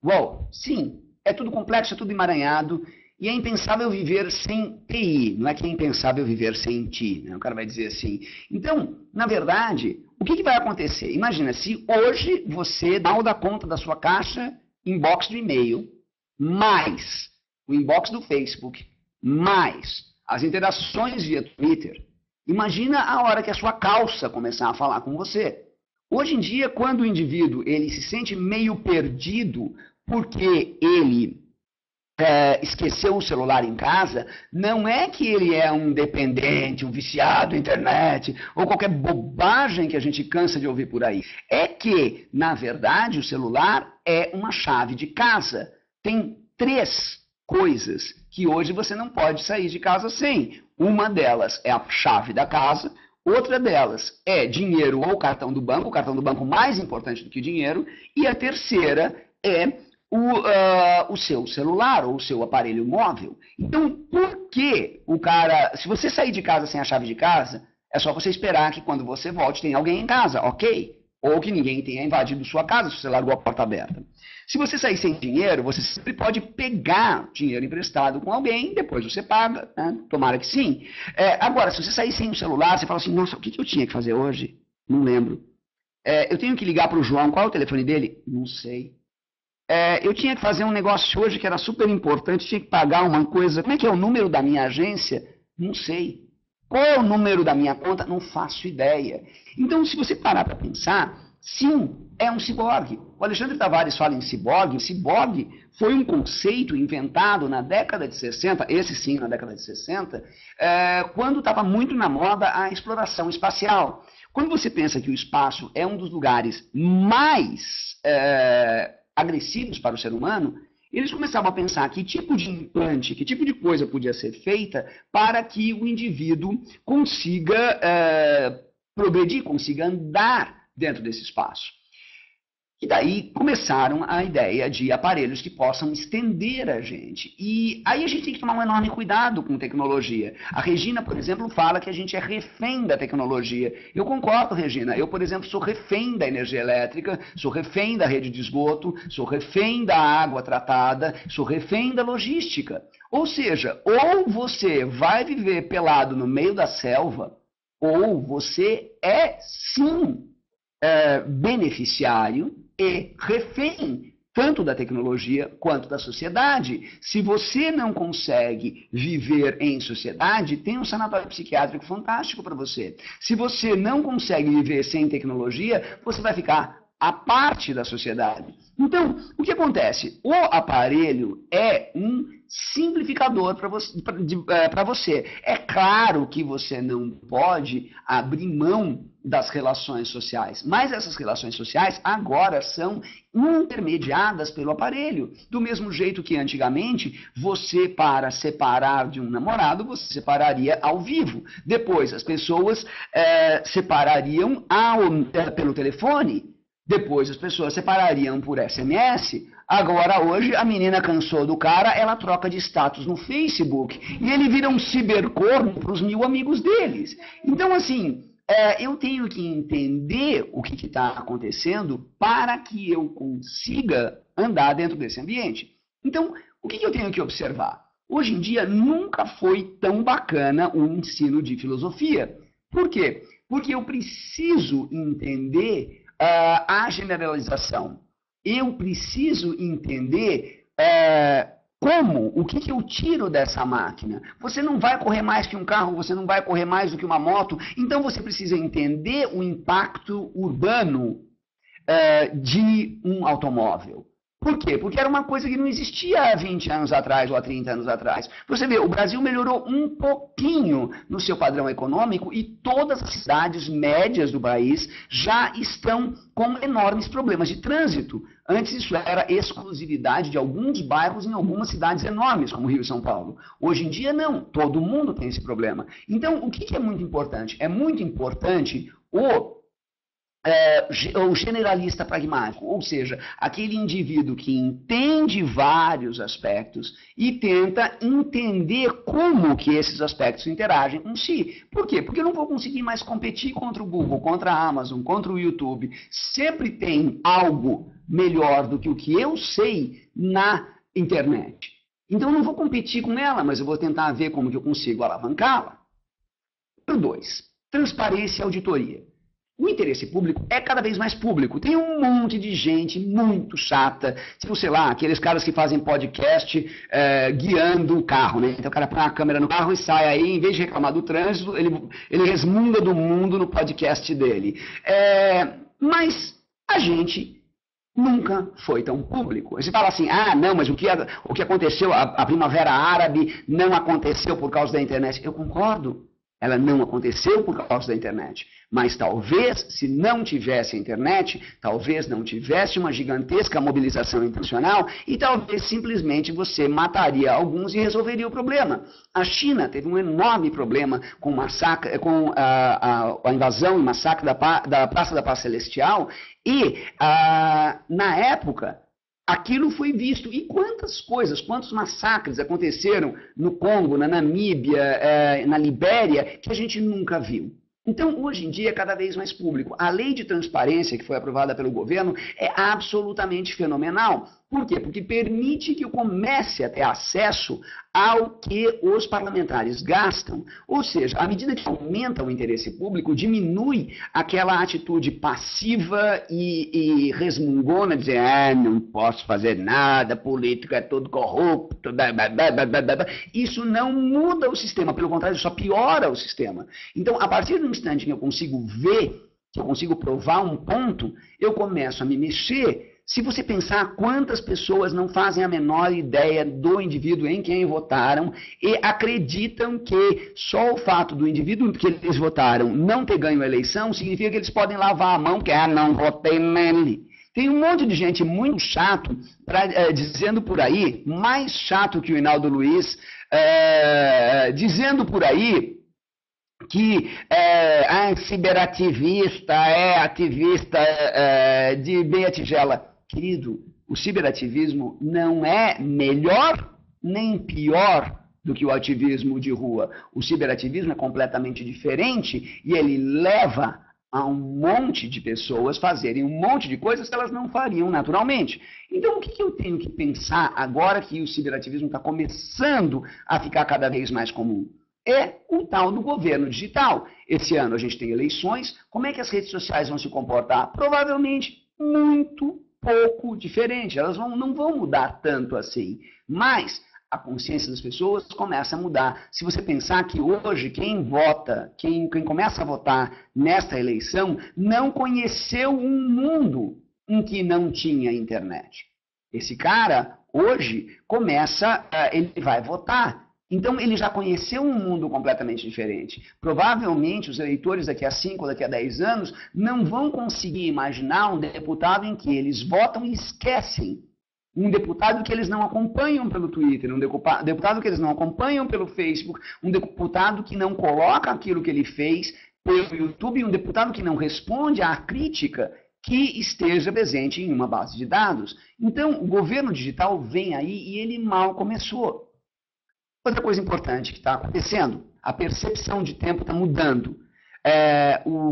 uau, sim, é tudo complexo, é tudo emaranhado, e é impensável viver sem TI, não é que é impensável viver sem ti, né? O cara vai dizer assim. Então, na verdade, o que vai acontecer? Imagina, se hoje você dá conta da sua caixa inbox do e-mail, mais o inbox do Facebook, mais as interações via Twitter, imagina a hora que a sua calça começar a falar com você. Hoje em dia, quando o indivíduo ele se sente meio perdido porque ele esqueceu o celular em casa, não é que ele é um dependente, um viciado na internet, ou qualquer bobagem que a gente cansa de ouvir por aí. É que, na verdade, o celular é uma chave de casa. Tem 3 coisas que hoje você não pode sair de casa sem. Uma delas é a chave da casa, outra delas é dinheiro ou cartão do banco mais importante do que dinheiro, e a terceira é o seu celular ou o seu aparelho móvel. Então, por que se você sair de casa sem a chave de casa, é só você esperar que quando você volte tem alguém em casa, ok? Ou que ninguém tenha invadido sua casa se você largou a porta aberta. Se você sair sem dinheiro, você sempre pode pegar dinheiro emprestado com alguém, depois você paga, né? Tomara que sim. Agora, se você sair sem o celular, você fala assim, nossa, o que eu tinha que fazer hoje? Não lembro. Eu tenho que ligar para o João, qual é o telefone dele? Não sei. Eu tinha que fazer um negócio hoje que era super importante, tinha que pagar uma coisa. Como é que é o número da minha agência? Não sei. Qual é o número da minha conta? Não faço ideia. Então, se você parar para pensar, sim, é um ciborgue. O Alexandre Tavares fala em ciborgue. O ciborgue foi um conceito inventado na década de 60, esse sim, na década de 60, quando estava muito na moda a exploração espacial. Quando você pensa que o espaço é um dos lugares mais agressivos para o ser humano, eles começavam a pensar que tipo de implante, que tipo de coisa podia ser feita para que o indivíduo consiga progredir, consiga andar dentro desse espaço. E daí começaram a ideia de aparelhos que possam estender a gente. E aí a gente tem que tomar um enorme cuidado com tecnologia. A Regina, por exemplo, fala que a gente é refém da tecnologia. Eu concordo, Regina. Eu, por exemplo, sou refém da energia elétrica, sou refém da rede de esgoto, sou refém da água tratada, sou refém da logística. Ou seja, ou você vai viver pelado no meio da selva, ou você é, sim, beneficiário e refém tanto da tecnologia quanto da sociedade. Se você não consegue viver em sociedade, tem um sanatório psiquiátrico fantástico para você. Se você não consegue viver sem tecnologia, você vai ficar à parte da sociedade. Então, o que acontece? O aparelho é um simplificador para você. É claro que você não pode abrir mão das relações sociais, mas essas relações sociais agora são intermediadas pelo aparelho. Do mesmo jeito que antigamente, você, para separar de um namorado, você separaria ao vivo. Depois, as pessoas separariam pelo telefone. Depois as pessoas separariam por SMS. Agora, hoje, a menina cansou do cara, ela troca de status no Facebook. E ele vira um cibercorno para os 1000 amigos deles. Então, assim, eu tenho que entender o que está acontecendo para que eu consiga andar dentro desse ambiente. Então, o que eu tenho que observar? Hoje em dia, nunca foi tão bacana o ensino de filosofia. Por quê? Porque eu preciso entender a generalização. Eu preciso entender o que eu tiro dessa máquina. Você não vai correr mais que um carro, você não vai correr mais do que uma moto, então você precisa entender o impacto urbano de um automóvel. Por quê? Porque era uma coisa que não existia há 20 anos atrás ou há 30 anos atrás. Você vê, o Brasil melhorou um pouquinho no seu padrão econômico e todas as cidades médias do país já estão com enormes problemas de trânsito. Antes isso era exclusividade de alguns bairros em algumas cidades enormes, como Rio e São Paulo. Hoje em dia não, todo mundo tem esse problema. Então, o que é muito importante? É muito importante o generalista pragmático, ou seja, aquele indivíduo que entende vários aspectos e tenta entender como que esses aspectos interagem com si. Por quê? Porque eu não vou conseguir mais competir contra o Google, contra a Amazon, contra o YouTube. Sempre tem algo melhor do que o que eu sei na internet. Então eu não vou competir com ela, mas eu vou tentar ver como que eu consigo alavancá-la. Número 2, transparência e auditoria. O interesse público é cada vez mais público. Tem um monte de gente muito chata, tipo, sei lá, aqueles caras que fazem podcast guiando o carro, né? Então o cara põe a câmera no carro e sai aí, em vez de reclamar do trânsito, ele resmunga do mundo no podcast dele. Mas a gente nunca foi tão público. Você fala assim, ah, não, mas o que aconteceu, a Primavera Árabe não aconteceu por causa da internet. Eu concordo, ela não aconteceu por causa da internet. Mas talvez, se não tivesse a internet, talvez não tivesse uma gigantesca mobilização internacional e talvez simplesmente você mataria alguns e resolveria o problema. A China teve um enorme problema com, a invasão e massacre da Praça da Paz Celestial e, na época, aquilo foi visto. E quantas coisas, quantos massacres aconteceram no Congo, na Namíbia, na Libéria, que a gente nunca viu. Então, hoje em dia, é cada vez mais público. A lei de transparência que foi aprovada pelo governo é absolutamente fenomenal. Por quê? Porque permite que eu comece a ter acesso ao que os parlamentares gastam. Ou seja, à medida que aumenta o interesse público, diminui aquela atitude passiva e resmungona, de dizer, não posso fazer nada, político é todo corrupto, isso não muda o sistema, pelo contrário, só piora o sistema. Então, a partir do instante que eu consigo ver, que eu consigo provar um ponto, eu começo a me mexer. Se você pensar quantas pessoas não fazem a menor ideia do indivíduo em quem votaram e acreditam que só o fato do indivíduo que eles votaram não ter ganho a eleição significa que eles podem lavar a mão, que não votei nele. Tem um monte de gente muito chato dizendo por aí, mais chato que o Hinaldo Luiz, dizendo por aí que ciberativista, ativista de meia tigela. Querido, o ciberativismo não é melhor nem pior do que o ativismo de rua. O ciberativismo é completamente diferente e ele leva a um monte de pessoas fazerem um monte de coisas que elas não fariam naturalmente. Então, o que eu tenho que pensar agora que o ciberativismo está começando a ficar cada vez mais comum? É o tal do governo digital. Esse ano a gente tem eleições. Como é que as redes sociais vão se comportar? Provavelmente muito pouco diferente. Elas não vão mudar tanto assim. Mas a consciência das pessoas começa a mudar. Se você pensar que hoje quem vota, quem começa a votar nesta eleição, não conheceu um mundo em que não tinha internet. Esse cara, hoje, ele vai votar. Então, ele já conheceu um mundo completamente diferente. Provavelmente, os eleitores daqui a 5 ou daqui a 10 anos não vão conseguir imaginar um deputado em que eles votam e esquecem. Um deputado que eles não acompanham pelo Twitter, um deputado que eles não acompanham pelo Facebook, um deputado que não coloca aquilo que ele fez pelo YouTube, um deputado que não responde à crítica que esteja presente em uma base de dados. Então, o governo digital vem aí e ele mal começou. Outra coisa importante que está acontecendo, a percepção de tempo está mudando.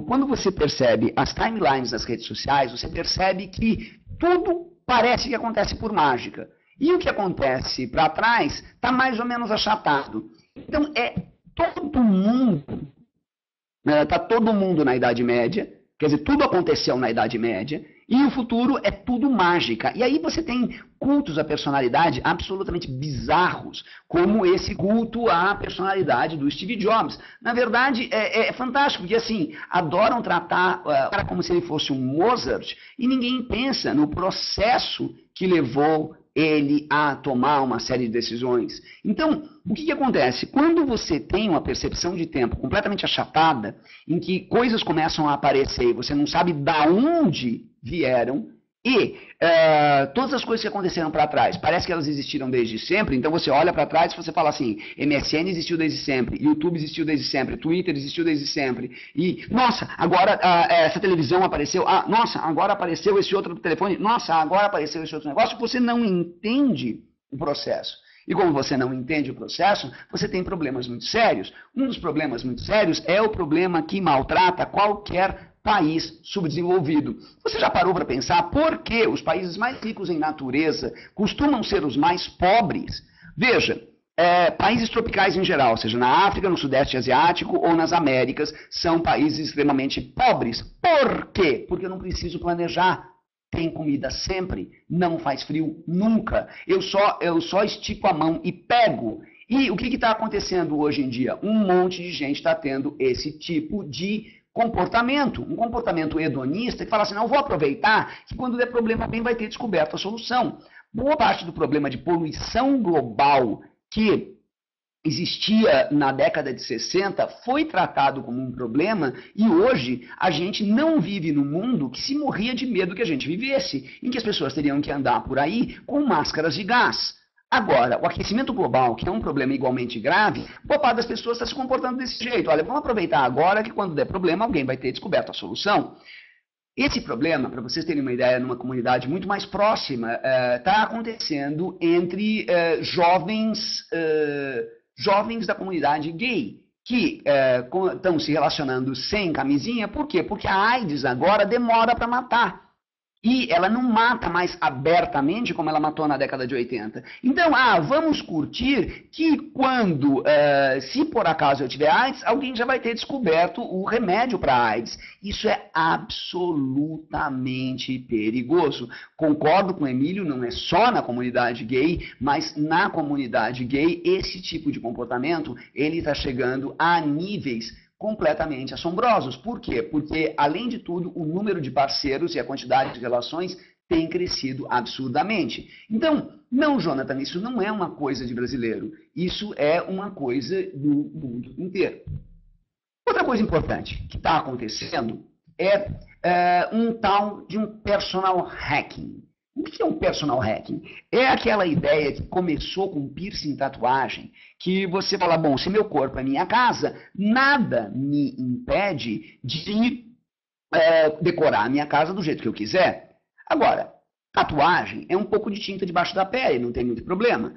Quando você percebe as timelines das redes sociais, você percebe que tudo parece que acontece por mágica. E o que acontece para trás está mais ou menos achatado. Então, está todo mundo na Idade Média, quer dizer, tudo aconteceu na Idade Média, e o futuro é tudo mágica. E aí você tem cultos à personalidade absolutamente bizarros, como esse culto à personalidade do Steve Jobs. Na verdade, é fantástico, porque assim, adoram tratar o cara como se ele fosse um Mozart, e ninguém pensa no processo que levou ele a tomar uma série de decisões. Então, o que acontece? Quando você tem uma percepção de tempo completamente achatada, em que coisas começam a aparecer e você não sabe de onde vieram, e todas as coisas que aconteceram para trás, parece que elas existiram desde sempre, então você olha para trás e você fala assim, MSN existiu desde sempre, YouTube existiu desde sempre, Twitter existiu desde sempre, e, nossa, agora essa televisão apareceu, nossa, agora apareceu esse outro telefone, nossa, agora apareceu esse outro negócio, você não entende o processo. E como você não entende o processo, você tem problemas muito sérios. Um dos problemas muito sérios é o problema que maltrata qualquer país subdesenvolvido. Você já parou para pensar por que os países mais ricos em natureza costumam ser os mais pobres? Veja, países tropicais em geral, seja na África, no Sudeste Asiático ou nas Américas, são países extremamente pobres. Por quê? Porque eu não preciso planejar. Tem comida sempre, não faz frio nunca. Eu só estico a mão e pego. E o que está acontecendo hoje em dia? Um monte de gente está tendo esse tipo de comportamento, um comportamento hedonista, que fala assim, não, vou aproveitar que quando der problema alguém vai ter descoberto a solução. Boa parte do problema de poluição global que existia na década de 60 foi tratado como um problema e hoje a gente não vive num mundo que se morria de medo que a gente vivesse, em que as pessoas teriam que andar por aí com máscaras de gás. Agora, o aquecimento global, que é um problema igualmente grave, boa parte das pessoas está se comportando desse jeito. Olha, vamos aproveitar agora que quando der problema alguém vai ter descoberto a solução. Esse problema, para vocês terem uma ideia, numa comunidade muito mais próxima, está acontecendo entre jovens da comunidade gay, que estão se relacionando sem camisinha. Por quê? Porque a AIDS agora demora para matar. E ela não mata mais abertamente como ela matou na década de 80. Então, vamos curtir que quando, se por acaso eu tiver AIDS, alguém já vai ter descoberto o remédio para AIDS. Isso é absolutamente perigoso. Concordo com o Emílio, não é só na comunidade gay, mas na comunidade gay esse tipo de comportamento ele está chegando a níveis completamente assombrosos. Por quê? Porque, além de tudo, o número de parceiros e a quantidade de relações tem crescido absurdamente. Então, não, Jonathan, isso não é uma coisa de brasileiro. Isso é uma coisa do mundo inteiro. Outra coisa importante que está acontecendo é um tal de um personal hacking. O que é um personal hacking? É aquela ideia que começou com piercing, tatuagem, que você fala, bom, se meu corpo é minha casa, nada me impede de decorar a minha casa do jeito que eu quiser. Agora, tatuagem é um pouco de tinta debaixo da pele, não tem muito problema.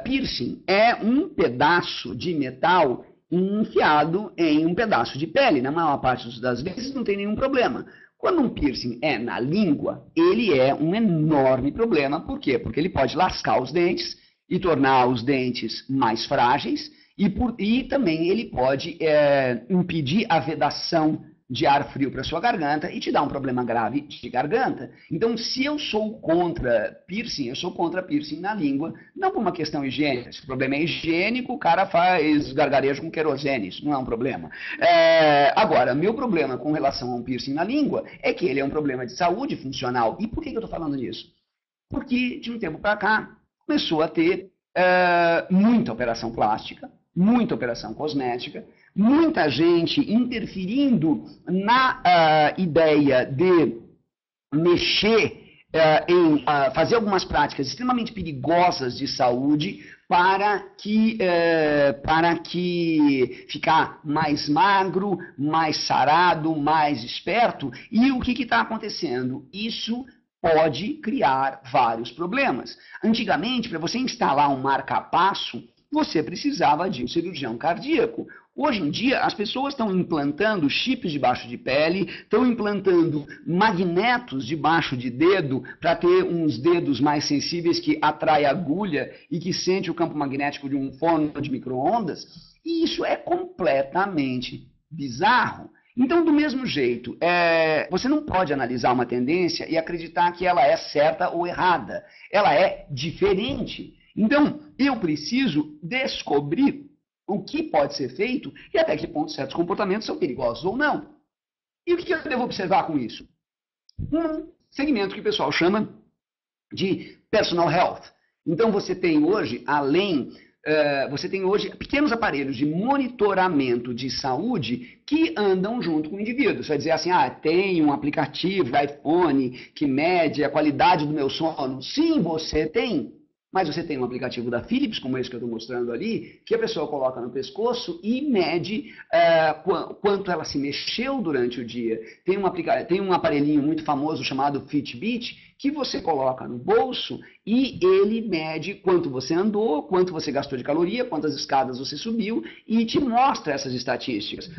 Piercing é um pedaço de metal enfiado em um pedaço de pele. Na maior parte das vezes não tem nenhum problema. Quando um piercing é na língua, ele é um enorme problema. Por quê? Porque ele pode lascar os dentes e tornar os dentes mais frágeis e também ele pode impedir a vedação de ar frio para sua garganta e te dar um problema grave de garganta. Então, se eu sou contra piercing, eu sou contra piercing na língua, não por uma questão higiênica. Se o problema é higiênico, o cara faz gargarejo com querosene, isso não é um problema. Agora, meu problema com relação a um piercing na língua é que ele é um problema de saúde funcional. E por que eu estou falando nisso? Porque, de um tempo para cá, começou a ter muita operação plástica, muita operação cosmética, muita gente interferindo na ideia de mexer em fazer algumas práticas extremamente perigosas de saúde para que ficar mais magro, mais sarado, mais esperto. E o que está acontecendo? Isso pode criar vários problemas. Antigamente, para você instalar um marca-passo, você precisava de um cirurgião cardíaco. Hoje em dia, as pessoas estão implantando chips debaixo de pele, estão implantando magnetos debaixo de dedo para ter uns dedos mais sensíveis que atrai agulha e que sente o campo magnético de um forno de micro-ondas. E isso é completamente bizarro. Então, do mesmo jeito, você não pode analisar uma tendência e acreditar que ela é certa ou errada. Ela é diferente. Então, eu preciso descobrir o que pode ser feito e até que ponto certos comportamentos são perigosos ou não. E o que eu devo observar com isso? Um segmento que o pessoal chama de personal health. Então, você tem hoje, pequenos aparelhos de monitoramento de saúde que andam junto com o indivíduo. Você vai dizer assim, tem um aplicativo iPhone que mede a qualidade do meu sono. Sim, você tem. Mas você tem um aplicativo da Philips, como esse que eu estou mostrando ali, que a pessoa coloca no pescoço e mede quanto ela se mexeu durante o dia. Tem um aparelhinho muito famoso chamado Fitbit, que você coloca no bolso e ele mede quanto você andou, quanto você gastou de caloria, quantas escadas você subiu e te mostra essas estatísticas.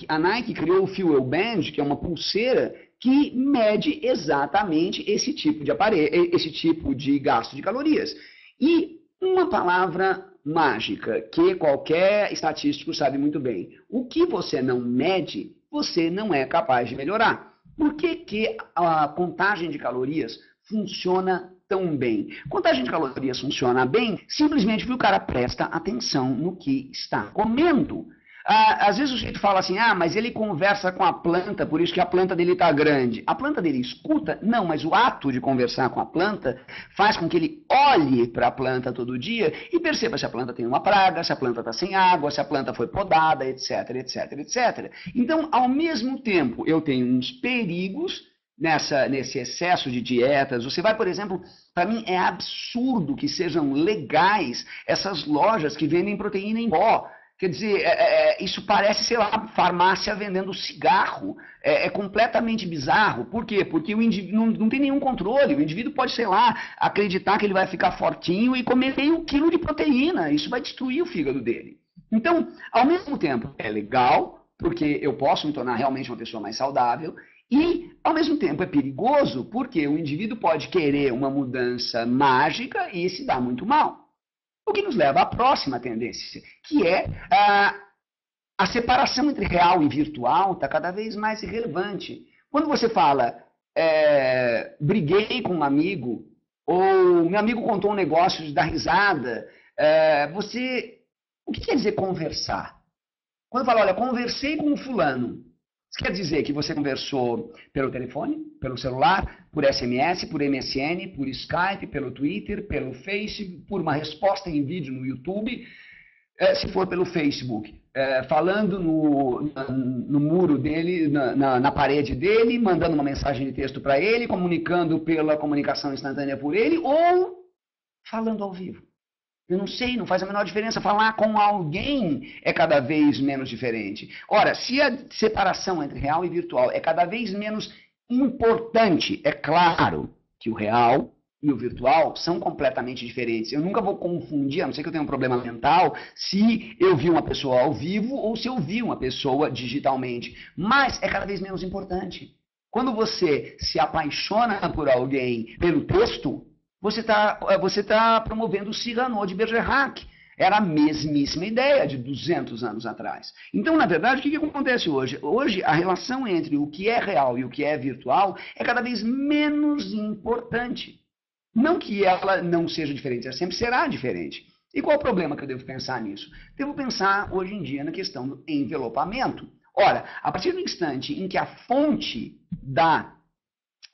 A Nike criou o Fuel Band, que é uma pulseira que mede exatamente esse tipo de aparelho, esse tipo de gasto de calorias. E uma palavra mágica que qualquer estatístico sabe muito bem: o que você não mede, você não é capaz de melhorar. Por que a contagem de calorias funciona tão bem? Contagem de calorias funciona bem simplesmente porque o cara presta atenção no que está comendo. Às vezes o sujeito fala assim, mas ele conversa com a planta, por isso que a planta dele está grande. A planta dele escuta? Não, mas o ato de conversar com a planta faz com que ele olhe para a planta todo dia e perceba se a planta tem uma praga, se a planta está sem água, se a planta foi podada, etc, etc, etc. Então, ao mesmo tempo, eu tenho uns perigos nesse excesso de dietas. Você vai, por exemplo, para mim é absurdo que sejam legais essas lojas que vendem proteína em pó. Quer dizer, isso parece, sei lá, farmácia vendendo cigarro. É completamente bizarro. Por quê? Porque o indivíduo não tem nenhum controle. O indivíduo pode, sei lá, acreditar que ele vai ficar fortinho e comer meio quilo de proteína. Isso vai destruir o fígado dele. Então, ao mesmo tempo, é legal, porque eu posso me tornar realmente uma pessoa mais saudável. E, ao mesmo tempo, é perigoso, porque o indivíduo pode querer uma mudança mágica e se dá muito mal. O que nos leva à próxima tendência, que é a separação entre real e virtual está cada vez mais irrelevante. Quando você fala, briguei com um amigo, ou meu amigo contou um negócio de dar risada, o que quer dizer conversar? Quando fala, olha, conversei com um fulano, isso quer dizer que você conversou pelo telefone, pelo celular, por SMS, por MSN, por Skype, pelo Twitter, pelo Face, por uma resposta em vídeo no YouTube, se for pelo Facebook, falando no muro dele, na parede dele, mandando uma mensagem de texto para ele, comunicando pela comunicação instantânea por ele, ou falando ao vivo. Eu não sei, não faz a menor diferença. Falar com alguém é cada vez menos diferente. Ora, se a separação entre real e virtual é cada vez menos importante, é claro que o real e o virtual são completamente diferentes. Eu nunca vou confundir, a não ser que eu tenha um problema mental, se eu vi uma pessoa ao vivo ou se eu vi uma pessoa digitalmente. Mas é cada vez menos importante. Quando você se apaixona por alguém pelo texto, você tá promovendo o Cyrano de Bergerac. Era a mesmíssima ideia de 200 anos atrás. Então, na verdade, o que acontece hoje? Hoje, a relação entre o que é real e o que é virtual é cada vez menos importante. Não que ela não seja diferente, ela sempre será diferente. E qual o problema que eu devo pensar nisso? Devo pensar, hoje em dia, na questão do envelopamento. Ora, a partir do instante em que a fonte da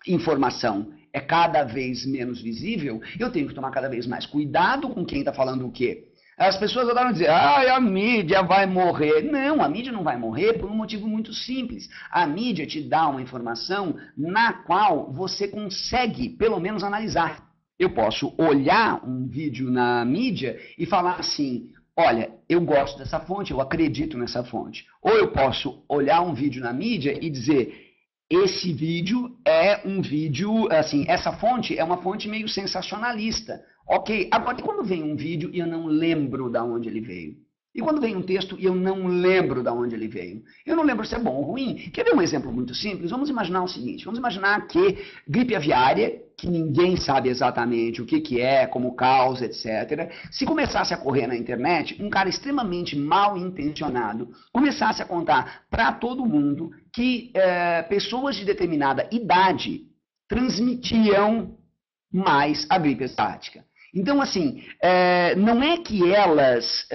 informação é cada vez menos visível, eu tenho que tomar cada vez mais cuidado com quem está falando o quê. As pessoas adoram dizer, a mídia vai morrer. Não, a mídia não vai morrer por um motivo muito simples. A mídia te dá uma informação na qual você consegue, pelo menos, analisar. Eu posso olhar um vídeo na mídia e falar assim, olha, eu gosto dessa fonte, eu acredito nessa fonte. Ou eu posso olhar um vídeo na mídia e dizer, esse vídeo é um vídeo, assim, essa fonte é uma fonte meio sensacionalista. Ok, agora e quando vem um vídeo e eu não lembro de onde ele veio? E quando vem um texto e eu não lembro de onde ele veio? Eu não lembro se é bom ou ruim. Quer ver um exemplo muito simples? Vamos imaginar o seguinte, vamos imaginar que gripe aviária, que ninguém sabe exatamente o que é, como causa, etc. Se começasse a correr na internet, um cara extremamente mal intencionado começasse a contar para todo mundo que pessoas de determinada idade transmitiam mais a gripe estática. Então, assim, não é que elas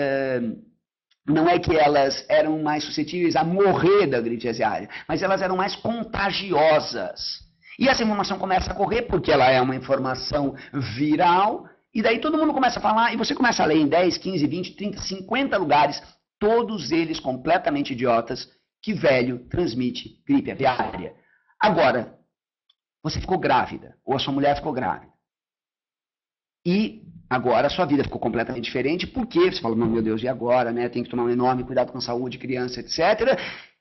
eram mais suscetíveis a morrer da gripe aviária, mas elas eram mais contagiosas. E essa informação começa a correr porque ela é uma informação viral, e daí todo mundo começa a falar, e você começa a ler em 10, 15, 20, 30, 50 lugares, todos eles completamente idiotas, que velho transmite gripe aviária. Agora, você ficou grávida, ou a sua mulher ficou grávida. E agora a sua vida ficou completamente diferente, porque você fala, meu Deus, e agora, né? Tem que tomar um enorme cuidado com a saúde, criança, etc.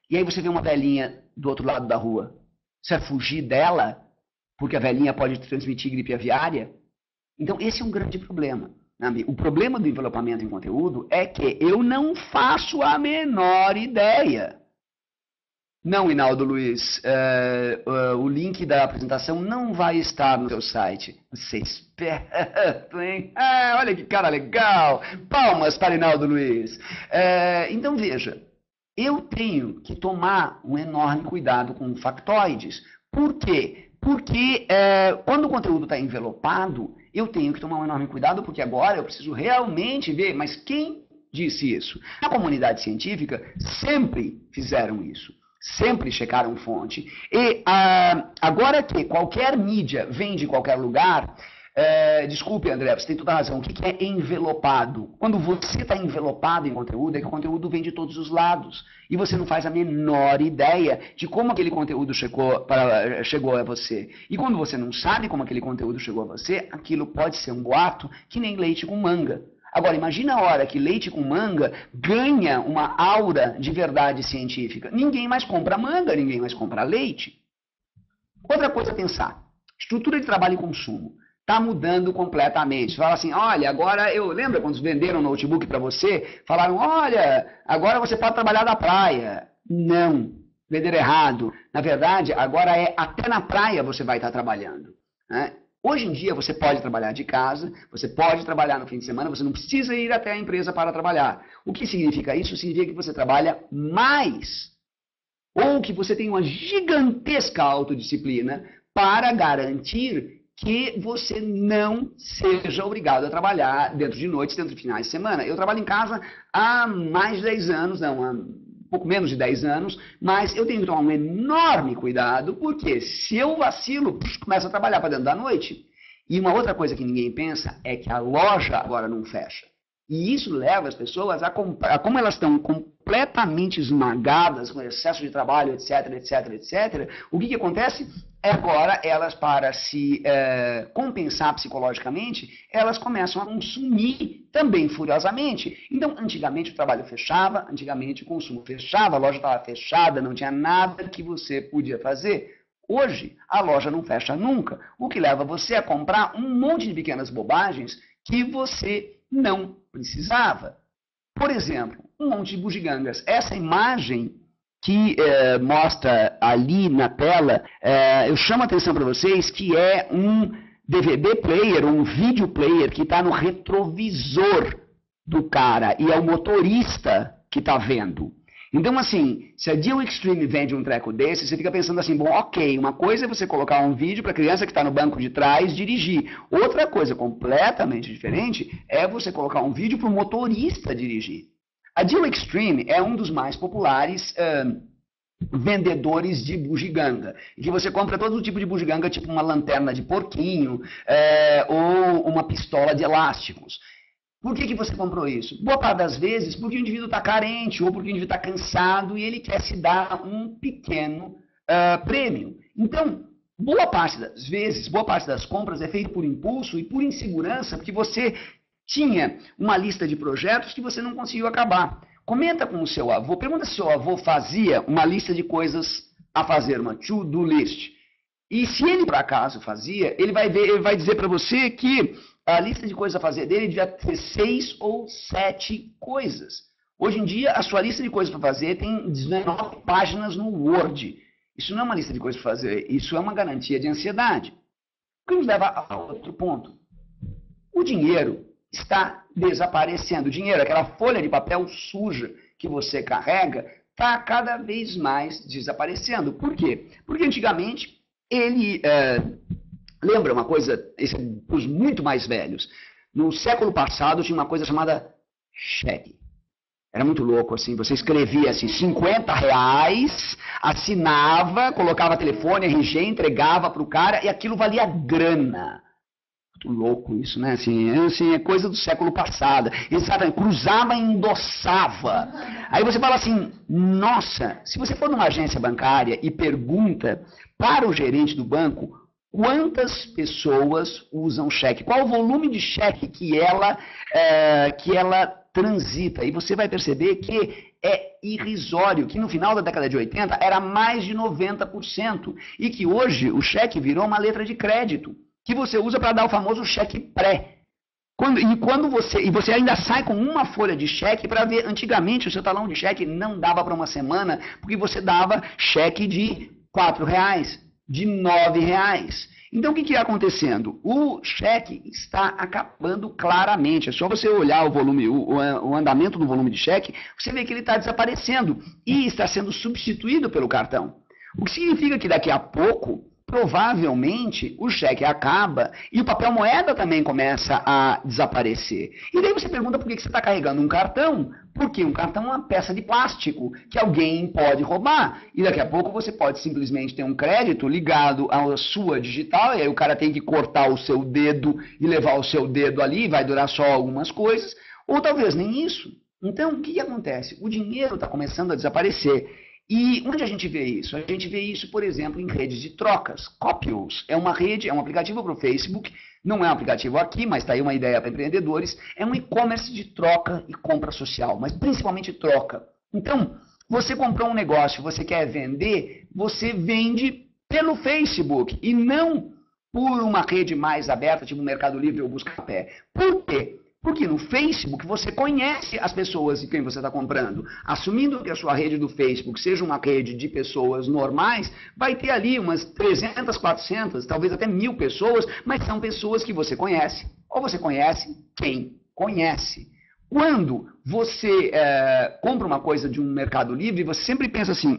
E aí você vê uma velhinha do outro lado da rua. Você vai fugir dela, porque a velhinha pode transmitir gripe aviária? Então, esse é um grande problema. O problema do envelopamento em conteúdo é que eu não faço a menor ideia. Não, Hinaldo Luiz, o link da apresentação não vai estar no seu site. Você é esperto, hein? Olha que cara legal! Palmas para Hinaldo Luiz. Então, veja, eu tenho que tomar um enorme cuidado com factoides. Por quê? Porque quando o conteúdo está envelopado, eu tenho que tomar um enorme cuidado, porque agora eu preciso realmente ver, mas quem disse isso. A comunidade científica sempre fizeram isso. Sempre checaram fonte. E agora que qualquer mídia vem de qualquer lugar, desculpe, André, você tem toda a razão. O que é envelopado? Quando você está envelopado em conteúdo, é que o conteúdo vem de todos os lados. E você não faz a menor ideia de como aquele conteúdo chegou a você. E quando você não sabe como aquele conteúdo chegou a você, aquilo pode ser um boato que nem leite com manga. Agora, imagina a hora que leite com manga ganha uma aura de verdade científica. Ninguém mais compra manga, ninguém mais compra leite. Outra coisa a pensar, estrutura de trabalho e consumo. Está mudando completamente. Você fala assim, olha, agora lembra quando venderam um notebook para você? Falaram, olha, agora você pode trabalhar da praia. Não, venderam errado. Na verdade, agora até na praia você vai estar trabalhando, né? Hoje em dia você pode trabalhar de casa, você pode trabalhar no fim de semana, você não precisa ir até a empresa para trabalhar. O que significa isso? Significa que você trabalha mais. Ou que você tem uma gigantesca autodisciplina para garantir que você não seja obrigado a trabalhar dentro de noites, dentro de finais de semana. Eu trabalho em casa há mais de 10 anos, não, há pouco menos de 10 anos, mas eu tenho que tomar um enorme cuidado, porque se eu vacilo, começo a trabalhar para dentro da noite. E uma outra coisa que ninguém pensa é que a loja agora não fecha. E isso leva as pessoas a comprar, como elas estão completamente esmagadas com excesso de trabalho, etc, etc, etc, o que acontece? Agora, elas, para se compensar psicologicamente, elas começam a consumir também furiosamente. Então, antigamente o trabalho fechava, antigamente o consumo fechava, a loja estava fechada, não tinha nada que você podia fazer. Hoje, a loja não fecha nunca, o que leva você a comprar um monte de pequenas bobagens que você não precisava. Por exemplo, um monte de bugigangas. Essa imagem que mostra ali na tela, eu chamo a atenção para vocês que é um DVD player, um vídeo player que está no retrovisor do cara e é o motorista que está vendo. Então, assim, se a Deal Extreme vende um treco desse, você fica pensando assim, bom, ok, uma coisa é você colocar um vídeo para a criança que está no banco de trás dirigir. Outra coisa completamente diferente é você colocar um vídeo para o motorista dirigir. A Deal Extreme é um dos mais populares vendedores de bugiganga, em que você compra todo tipo de bugiganga, tipo uma lanterna de porquinho ou uma pistola de elásticos. Por que você comprou isso? Boa parte das vezes porque o indivíduo está carente ou porque o indivíduo está cansado e ele quer se dar um pequeno prêmio. Então, boa parte das vezes, boa parte das compras é feita por impulso e por insegurança, porque você tinha uma lista de projetos que você não conseguiu acabar. Comenta com o seu avô, pergunta se o seu avô fazia uma lista de coisas a fazer, uma to-do list. E se ele, por acaso, fazia, ele vai dizer para você que a lista de coisas a fazer dele devia ter 6 ou 7 coisas. Hoje em dia, a sua lista de coisas para fazer tem 19 páginas no Word. Isso não é uma lista de coisas para fazer, isso é uma garantia de ansiedade. O que nos leva a outro ponto. O dinheiro está desaparecendo. O dinheiro, aquela folha de papel suja que você carrega, está cada vez mais desaparecendo. Por quê? Porque antigamente ele... lembra uma coisa, os muito mais velhos, no século passado tinha uma coisa chamada cheque. Era muito louco, assim, você escrevia assim, 50 reais, assinava, colocava telefone, RG, entregava para o cara e aquilo valia grana. Muito louco isso, né? Assim, é coisa do século passado. Exatamente, cruzava e endossava. Aí você fala assim, nossa, se você for numa agência bancária e pergunta para o gerente do banco quantas pessoas usam cheque, qual o volume de cheque que ela transita, e você vai perceber que é irrisório, que no final da década de 80 era mais de 90%, e que hoje o cheque virou uma letra de crédito, que você usa para dar o famoso cheque pré. E você ainda sai com uma folha de cheque para ver, antigamente o seu talão de cheque não dava para uma semana, porque você dava cheque de R$4, de R$9. Então o que está acontecendo? O cheque está acabando claramente. É só você olhar o volume, o andamento do volume de cheque, você vê que ele está desaparecendo e está sendo substituído pelo cartão. O que significa que daqui a pouco, provavelmente o cheque acaba e o papel moeda também começa a desaparecer. E daí você pergunta por que você está carregando um cartão, porque um cartão é uma peça de plástico que alguém pode roubar. E daqui a pouco você pode simplesmente ter um crédito ligado à sua digital, e aí o cara tem que cortar o seu dedo e levar o seu dedo ali, vai durar só algumas coisas, ou talvez nem isso. Então, o que acontece? O dinheiro está começando a desaparecer. E onde a gente vê isso? A gente vê isso, por exemplo, em redes de trocas. Copiols é uma rede, é um aplicativo para o Facebook, não é um aplicativo aqui, mas está aí uma ideia para empreendedores. É um e-commerce de troca e compra social, mas principalmente troca. Então, você comprou um negócio, você quer vender, você vende pelo Facebook e não por uma rede mais aberta, tipo o Mercado Livre ou Buscapé. Por quê? Porque no Facebook você conhece as pessoas de quem você está comprando. Assumindo que a sua rede do Facebook seja uma rede de pessoas normais, vai ter ali umas 300, 400, talvez até 1000 pessoas, mas são pessoas que você conhece. Ou você conhece quem conhece. Quando você compra uma coisa de um Mercado Livre, você sempre pensa assim,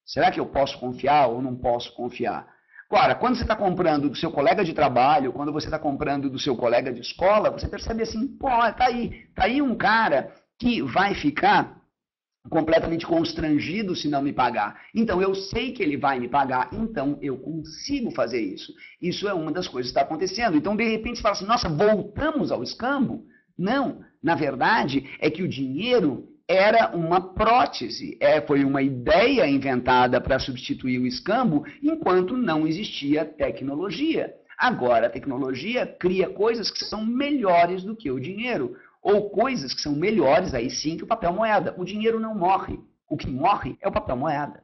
será que eu posso confiar ou não posso confiar? Agora, quando você está comprando do seu colega de trabalho, quando você está comprando do seu colega de escola, você percebe assim, pô, tá aí um cara que vai ficar completamente constrangido se não me pagar. Então, eu sei que ele vai me pagar, então eu consigo fazer isso. Isso é uma das coisas que está acontecendo. Então, de repente, você fala assim, nossa, voltamos ao escambo? Não, na verdade, é que o dinheiro era uma prótese, foi uma ideia inventada para substituir o escambo, enquanto não existia tecnologia. Agora, a tecnologia cria coisas que são melhores do que o dinheiro, ou coisas que são melhores, aí sim, que o papel moeda. O dinheiro não morre, o que morre é o papel moeda.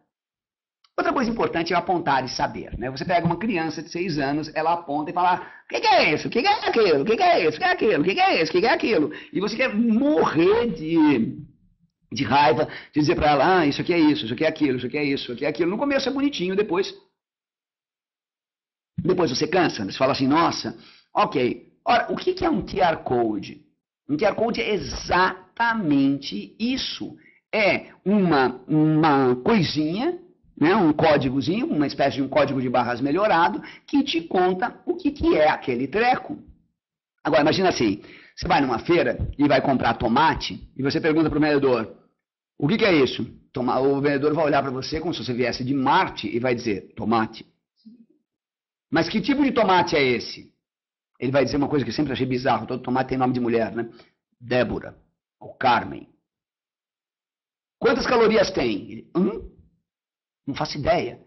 Outra coisa importante é apontar e saber, né? Você pega uma criança de 6 anos, ela aponta e fala, o que é isso? O que é aquilo? O que é isso? O que é aquilo? O que é isso? O que é aquilo? E você quer morrer de raiva, de dizer para ela, isso aqui é isso aqui é aquilo, isso aqui é isso aqui é aquilo. No começo é bonitinho, depois você cansa, você fala assim, nossa, ok. Ora, o que é um QR Code? Um QR Code é exatamente isso. É uma coisinha, né, um códigozinho, uma espécie de um código de barras melhorado, que te conta o que é aquele treco. Agora, imagina assim, você vai numa feira e vai comprar tomate, e você pergunta para o vendedor, o que é isso? O vendedor vai olhar para você como se você viesse de Marte e vai dizer, tomate. Mas que tipo de tomate é esse? Ele vai dizer uma coisa que eu sempre achei bizarro, todo tomate tem nome de mulher, né? Débora, ou Carmen. Quantas calorias tem? Ele, não faço ideia.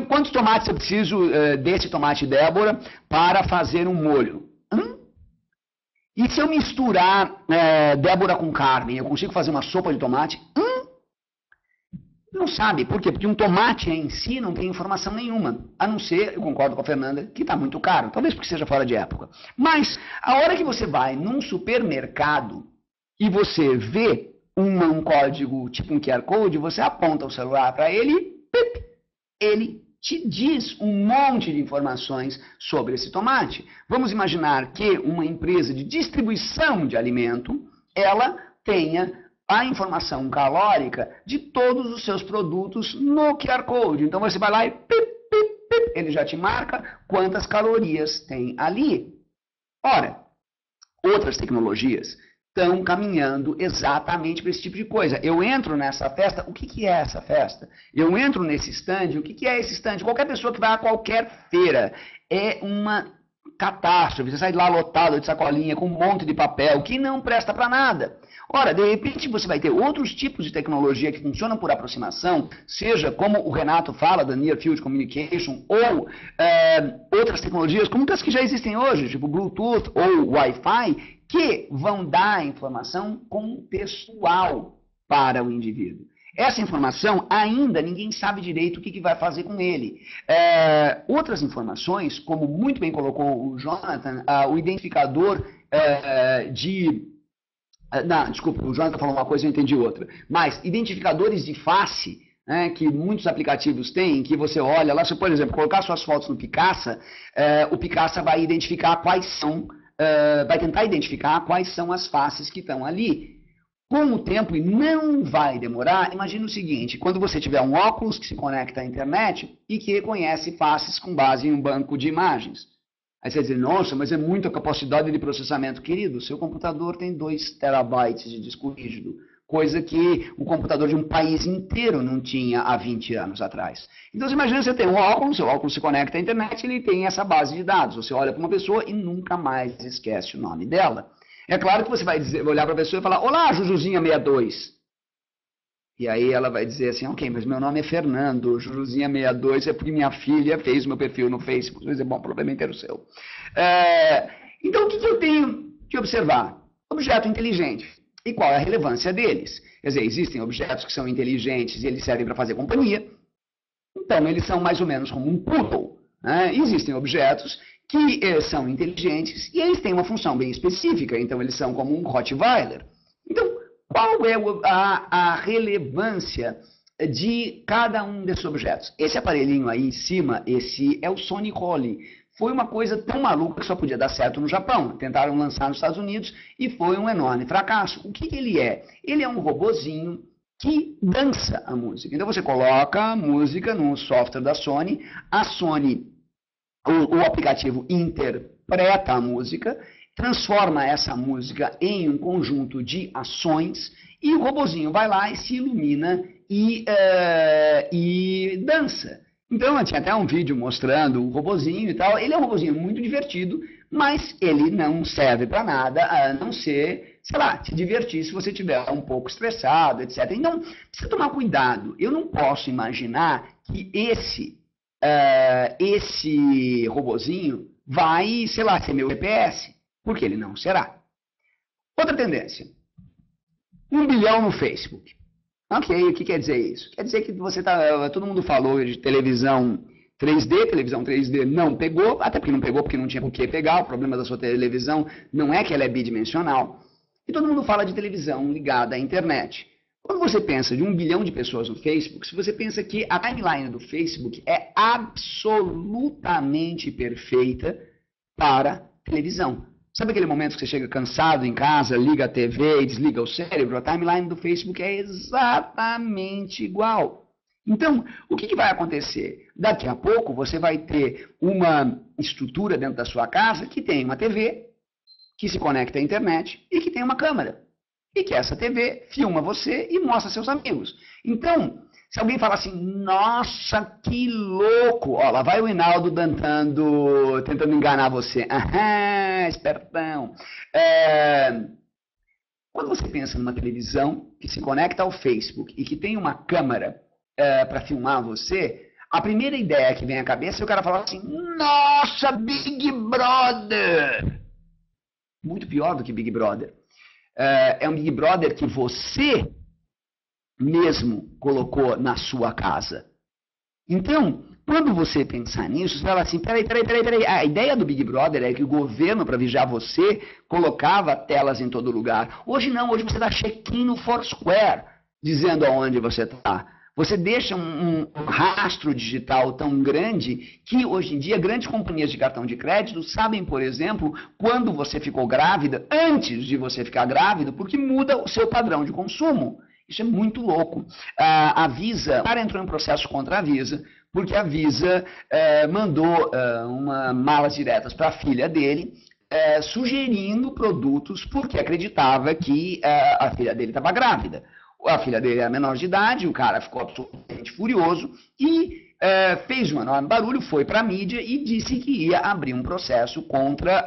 Quantos tomates eu preciso desse tomate Débora para fazer um molho? E se eu misturar Débora com Carmen, eu consigo fazer uma sopa de tomate? Não sabe. Por quê? Porque um tomate em si não tem informação nenhuma. A não ser, eu concordo com a Fernanda, que está muito caro. Talvez porque seja fora de época. Mas, a hora que você vai num supermercado e você vê um código, tipo um QR Code, você aponta o celular para ele, ele te diz um monte de informações sobre esse tomate. Vamos imaginar que uma empresa de distribuição de alimento, ela tenha a informação calórica de todos os seus produtos no QR Code. Então você vai lá e ele já te marca quantas calorias tem ali. Ora, outras tecnologias estão caminhando exatamente para esse tipo de coisa. Eu entro nessa festa, o que é essa festa? Eu entro nesse stand, o que é esse stand? Qualquer pessoa que vai a qualquer feira é uma catástrofe. Você sai lá lotado de sacolinha com um monte de papel que não presta para nada. Ora, de repente você vai ter outros tipos de tecnologia que funcionam por aproximação, seja como o Renato fala da Near Field Communication, ou outras tecnologias como as que já existem hoje, tipo Bluetooth ou Wi-Fi, que vão dar informação contextual para o indivíduo. Essa informação ainda ninguém sabe direito o que vai fazer com ele. Outras informações, como muito bem colocou o Jonathan, o identificador desculpa, o Jonathan falou uma coisa e eu entendi outra. Mas identificadores de face, né, que muitos aplicativos têm, que você olha lá, se por exemplo, colocar suas fotos no Picasa, o Picasa vai identificar vai tentar identificar quais são as faces que estão ali. Com o tempo, e não vai demorar, imagine o seguinte, quando você tiver um óculos que se conecta à internet e que reconhece faces com base em um banco de imagens. Aí você vai dizer, nossa, mas é muita capacidade de processamento. Querido, seu computador tem 2 terabytes de disco rígido, coisa que o computador de um país inteiro não tinha há 20 anos atrás. Então você imagina, você tem um óculos, seu óculos se conecta à internet, ele tem essa base de dados. Você olha para uma pessoa e nunca mais esquece o nome dela. É claro que você vai olhar para a pessoa e falar, olá, Jujuzinha62. E aí ela vai dizer assim, ok, mas meu nome é Fernando, Jujuzinha62 é porque minha filha fez meu perfil no Facebook. Você vai dizer, bom, o problema é inteiro seu. Então o que eu tenho que observar? Objeto inteligente. E qual é a relevância deles? Quer dizer, existem objetos que são inteligentes e eles servem para fazer companhia. Então eles são mais ou menos como um poodle. Né? Existem objetos que são inteligentes e eles têm uma função bem específica, então eles são como um Rottweiler. Então, qual é a relevância de cada um desses objetos? Esse aparelhinho aí em cima, esse é o Sony Rolley. Foi uma coisa tão maluca que só podia dar certo no Japão. Tentaram lançar nos Estados Unidos e foi um enorme fracasso. O que ele é? Ele é um robozinho que dança a música. Então você coloca a música no software da Sony, a Sony... O aplicativo interpreta a música, transforma essa música em um conjunto de ações e o robozinho vai lá e se ilumina e dança. Então, tinha até um vídeo mostrando o robozinho e tal. Ele é um robozinho muito divertido, mas ele não serve para nada a não ser, sei lá, te divertir se você estiver um pouco estressado, etc. Então, precisa tomar cuidado. Eu não posso imaginar que esse robozinho vai, sei lá, ser meu GPS, porque ele não será. Outra tendência, 1 bilhão no Facebook. Ok, o que quer dizer isso? Quer dizer que todo mundo falou de televisão 3D não pegou, até porque não pegou, porque não tinha por que pegar, o problema da sua televisão não é que ela é bidimensional, e todo mundo fala de televisão ligada à internet. Quando você pensa de 1 bilhão de pessoas no Facebook, se você pensa que a timeline do Facebook é absolutamente perfeita para televisão. Sabe aquele momento que você chega cansado em casa, liga a TV e desliga o cérebro? A timeline do Facebook é exatamente igual. Então, o que vai acontecer? Daqui a pouco você vai ter uma estrutura dentro da sua casa que tem uma TV, que se conecta à internet e que tem uma câmera. E que essa TV filma você e mostra seus amigos. Então, se alguém fala assim, nossa, que louco, ó, lá vai o Hinaldo tentando enganar você. Aham, espertão. Quando você pensa numa televisão que se conecta ao Facebook e que tem uma câmera para filmar você, a primeira ideia que vem à cabeça é o cara falar assim, nossa, Big Brother. Muito pior do que Big Brother. É um Big Brother que você mesmo colocou na sua casa. Então, quando você pensar nisso, você fala assim, peraí, a ideia do Big Brother é que o governo, para vigiar você, colocava telas em todo lugar. Hoje não, hoje você dá check-in no Foursquare, dizendo aonde você está. Você deixa um rastro digital tão grande que, hoje em dia, grandes companhias de cartão de crédito sabem, por exemplo, quando você ficou grávida, antes de você ficar grávida, porque muda o seu padrão de consumo. Isso é muito louco. A Visa, o cara entrou em processo contra a Visa, porque a Visa mandou uma malas diretas para a filha dele, sugerindo produtos porque acreditava que a filha dele estava grávida. A filha dele era menor de idade, o cara ficou absolutamente furioso e fez um enorme barulho, foi para a mídia e disse que ia abrir um processo contra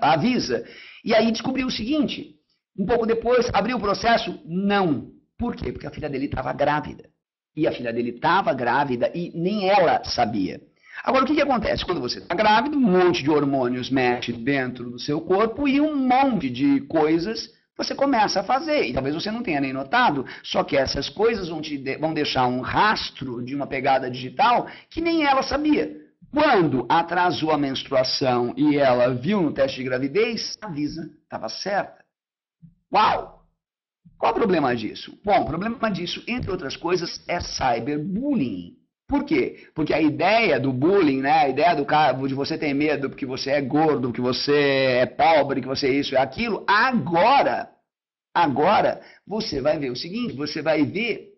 a Visa. E aí descobriu o seguinte, um pouco depois, abriu o processo? Não. Por quê? Porque a filha dele estava grávida. E a filha dele estava grávida e nem ela sabia. Agora, o que acontece? Quando você está grávida, um monte de hormônios mexe dentro do seu corpo e um monte de coisas você começa a fazer. E talvez você não tenha nem notado, só que essas coisas vão deixar um rastro de uma pegada digital que nem ela sabia. Quando atrasou a menstruação e ela viu no teste de gravidez, a Visa estava certa. Uau! Qual o problema disso? Bom, o problema disso, entre outras coisas, é cyberbullying. Por quê? Porque a ideia do bullying, né, a ideia do cara, de você ter medo porque você é gordo, porque você é pobre, que você é isso e aquilo, agora você vai ver o seguinte, você vai ver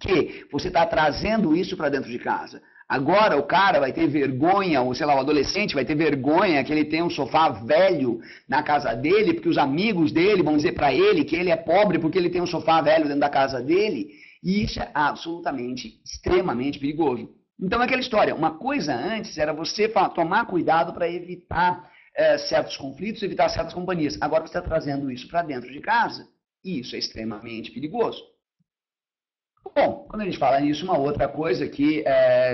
que você está trazendo isso para dentro de casa. Agora o cara vai ter vergonha, ou sei lá, o adolescente vai ter vergonha que ele tem um sofá velho na casa dele, porque os amigos dele vão dizer para ele que ele é pobre porque ele tem um sofá velho dentro da casa dele. E isso é absolutamente, extremamente perigoso. Então é aquela história, uma coisa antes era você tomar cuidado para evitar certos conflitos, evitar certas companhias. Agora você está trazendo isso para dentro de casa e isso é extremamente perigoso. Bom, quando a gente fala nisso, uma outra coisa que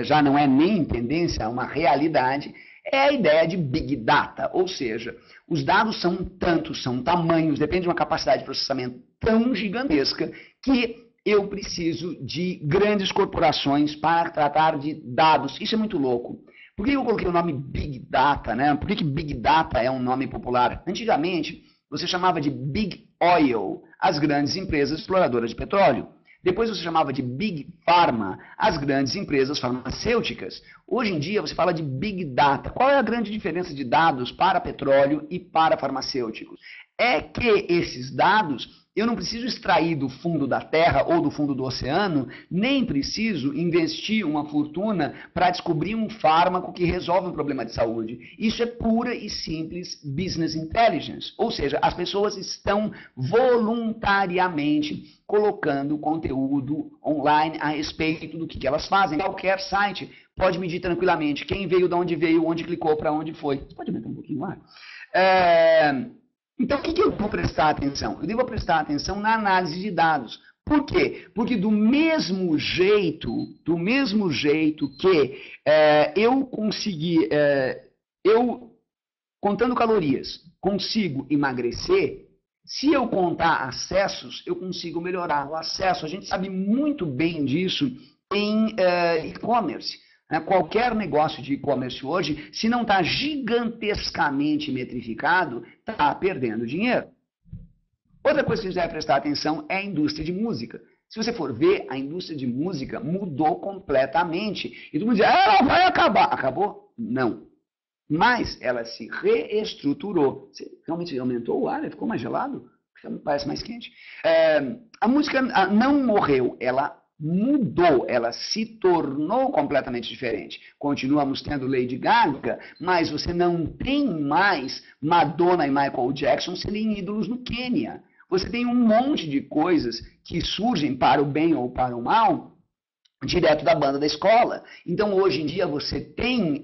já não é nem tendência, é uma realidade, é a ideia de Big Data, ou seja, os dados são tantos, são tamanhos, depende de uma capacidade de processamento tão gigantesca que eu preciso de grandes corporações para tratar de dados. Isso é muito louco. Por que eu coloquei o nome Big Data, né? Por que Big Data é um nome popular? Antigamente, você chamava de Big Oil as grandes empresas exploradoras de petróleo. Depois você chamava de Big Pharma as grandes empresas farmacêuticas. Hoje em dia você fala de Big Data. Qual é a grande diferença de dados para petróleo e para farmacêuticos? É que esses dados eu não preciso extrair do fundo da terra ou do fundo do oceano, nem preciso investir uma fortuna para descobrir um fármaco que resolve um problema de saúde. Isso é pura e simples business intelligence. Ou seja, as pessoas estão voluntariamente colocando conteúdo online a respeito do que elas fazem. Qualquer site pode medir tranquilamente quem veio, de onde veio, onde clicou, para onde foi. Você pode aumentar um pouquinho lá? Então, o que eu vou prestar atenção? Eu devo prestar atenção na análise de dados. Por quê? Porque do mesmo jeito que eu consegui, eu contando calorias, consigo emagrecer, se eu contar acessos, eu consigo melhorar o acesso. A gente sabe muito bem disso em e-commerce. Qualquer negócio de e-commerce hoje, se não está gigantescamente metrificado, está perdendo dinheiro. Outra coisa que a gente deve prestar atenção é a indústria de música. Se você for ver, a indústria de música mudou completamente. E todo mundo diz, ela vai acabar. Acabou? Não. Mas ela se reestruturou. Você realmente aumentou o ar? Ficou mais gelado? Parece mais quente. A música não morreu, ela mudou, ela se tornou completamente diferente. Continuamos tendo Lady Gaga, mas você não tem mais Madonna e Michael Jackson serem ídolos no Quênia. Você tem um monte de coisas que surgem para o bem ou para o mal, direto da banda da escola. Então, hoje em dia, você tem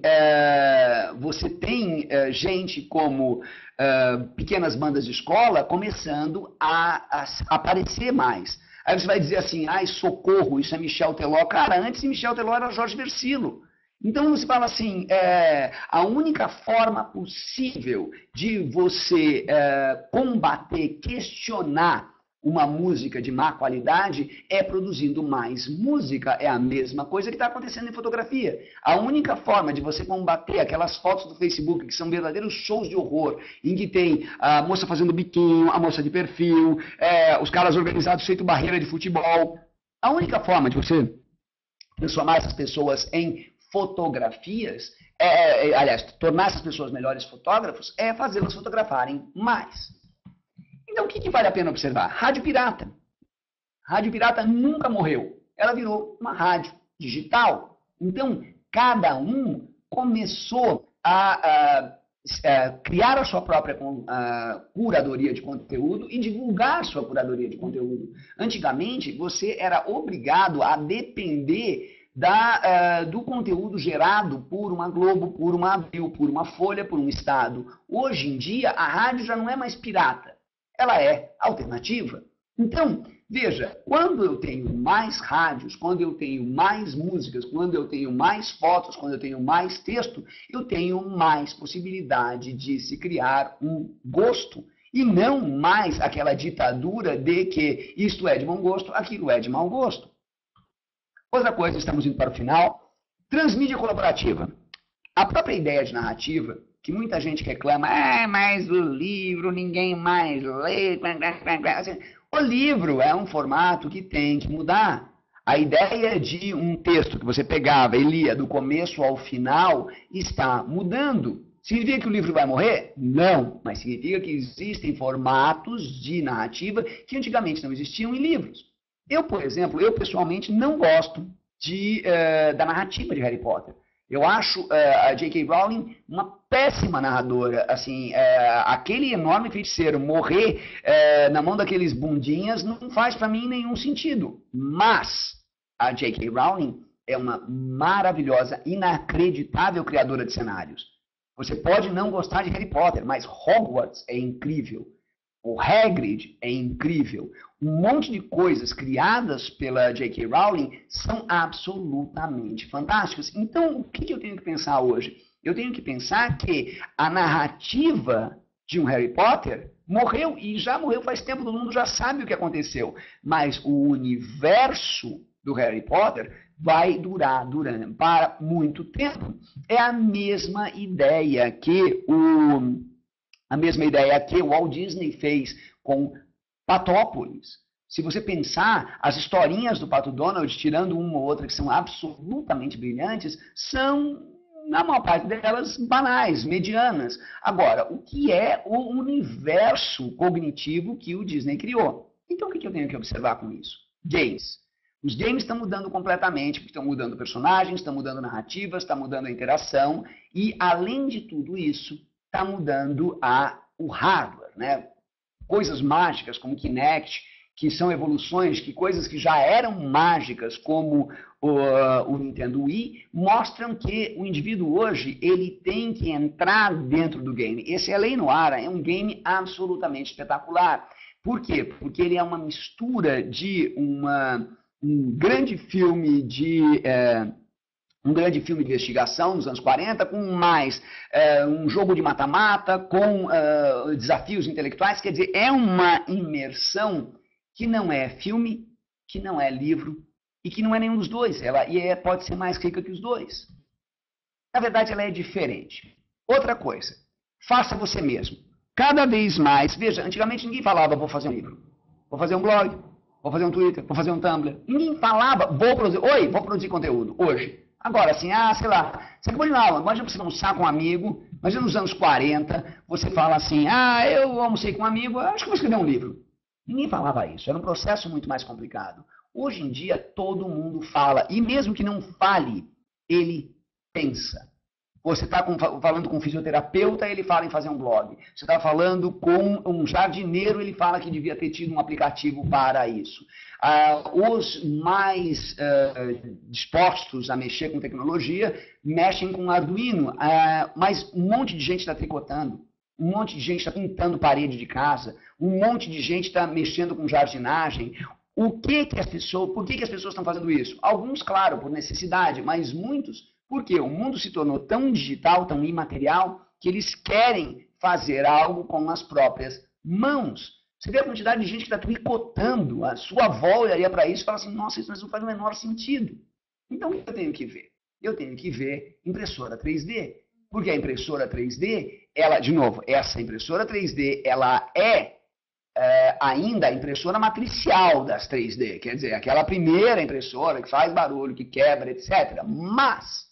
gente como pequenas bandas de escola começando a aparecer mais. Aí você vai dizer assim, ai, socorro, isso é Michel Teló. Cara, antes de Michel Teló era Jorge Versilo. Então você fala assim, a única forma possível de você combater, questionar uma música de má qualidade é produzindo mais música. É a mesma coisa que está acontecendo em fotografia. A única forma de você combater aquelas fotos do Facebook que são verdadeiros shows de horror, em que tem a moça fazendo biquinho, a moça de perfil, os caras organizados feito barreira de futebol. A única forma de você transformar essas pessoas em fotografias, aliás, tornar essas pessoas melhores fotógrafos, é fazê-las fotografarem mais. Então, o que vale a pena observar? Rádio pirata. Rádio pirata nunca morreu. Ela virou uma rádio digital. Então, cada um começou a criar a sua própria curadoria de conteúdo e divulgar a sua curadoria de conteúdo. Antigamente, você era obrigado a depender do conteúdo gerado por uma Globo, por uma Abril, por uma Folha, por um Estado. Hoje em dia, a rádio já não é mais pirata. Ela é alternativa. Então, veja, quando eu tenho mais rádios, quando eu tenho mais músicas, quando eu tenho mais fotos, quando eu tenho mais texto, eu tenho mais possibilidade de se criar um gosto e não mais aquela ditadura de que isto é de bom gosto, aquilo é de mau gosto. Outra coisa, estamos indo para o final, transmídia colaborativa. A própria ideia de narrativa, que muita gente reclama, mas o livro ninguém mais lê. Assim, o livro é um formato que tem que mudar. A ideia de um texto que você pegava e lia do começo ao final está mudando. Significa que o livro vai morrer? Não, mas significa que existem formatos de narrativa que antigamente não existiam em livros. Eu, por exemplo, eu pessoalmente não gosto da narrativa de Harry Potter. Eu acho a J.K. Rowling uma péssima narradora. Assim, aquele enorme feiticeiro morrer na mão daqueles bundinhas não faz para mim nenhum sentido. Mas a J.K. Rowling é uma maravilhosa, inacreditável criadora de cenários. Você pode não gostar de Harry Potter, mas Hogwarts é incrível. O Hagrid é incrível. Um monte de coisas criadas pela J.K. Rowling são absolutamente fantásticas. Então, o que eu tenho que pensar hoje? Eu tenho que pensar que a narrativa de um Harry Potter morreu, e já morreu faz tempo, todo mundo já sabe o que aconteceu. Mas o universo do Harry Potter vai durar para muito tempo. É a mesma ideia que o Walt Disney fez com Patópolis. Se você pensar, as historinhas do Pato Donald, tirando uma ou outra que são absolutamente brilhantes, são, na maior parte delas, banais, medianas. Agora, o que é o universo cognitivo que o Disney criou? Então, o que eu tenho que observar com isso? Games. Os games estão mudando completamente, porque estão mudando personagens, estão mudando narrativas, está mudando a interação, e, além de tudo isso, está mudando o hardware, né? Coisas mágicas como Kinect, que são evoluções, que coisas que já eram mágicas, como o Nintendo Wii, mostram que o indivíduo hoje ele tem que entrar dentro do game. Esse L.A. Noire é um game absolutamente espetacular. Por quê? Porque ele é uma mistura de um grande filme de investigação nos anos 40, com mais um jogo de mata-mata, com desafios intelectuais. Quer dizer, é uma imersão que não é filme, que não é livro e que não é nenhum dos dois. Ela pode ser mais rica que os dois. Na verdade, ela é diferente. Outra coisa, faça você mesmo. Cada vez mais, veja, antigamente ninguém falava, vou fazer um livro, vou fazer um blog, vou fazer um Twitter, vou fazer um Tumblr. Ninguém falava, vou produzir conteúdo, hoje. Agora, assim, sei lá, você acabou de lá, imagina você almoçar com um amigo, imagina nos anos 40, você fala assim, eu almocei com um amigo, acho que vou escrever um livro. Ninguém falava isso, era um processo muito mais complicado. Hoje em dia, todo mundo fala, e mesmo que não fale, ele pensa. Você está falando com um fisioterapeuta, ele fala em fazer um blog. Você está falando com um jardineiro, ele fala que devia ter tido um aplicativo para isso. Os mais dispostos a mexer com tecnologia mexem com Arduino, mas um monte de gente está tricotando, um monte de gente está pintando parede de casa, um monte de gente está mexendo com jardinagem. Por que as pessoas estão fazendo isso? Alguns, claro, por necessidade, mas muitos porque o mundo se tornou tão digital, tão imaterial, que eles querem fazer algo com as próprias mãos. Você vê a quantidade de gente que está tricotando, a sua avó olharia para isso e fala assim, nossa, isso não faz o menor sentido. Então, o que eu tenho que ver? Eu tenho que ver impressora 3D. Porque a impressora 3D, essa impressora 3D, ela é ainda a impressora matricial das 3D. Quer dizer, aquela primeira impressora que faz barulho, que quebra, etc. Mas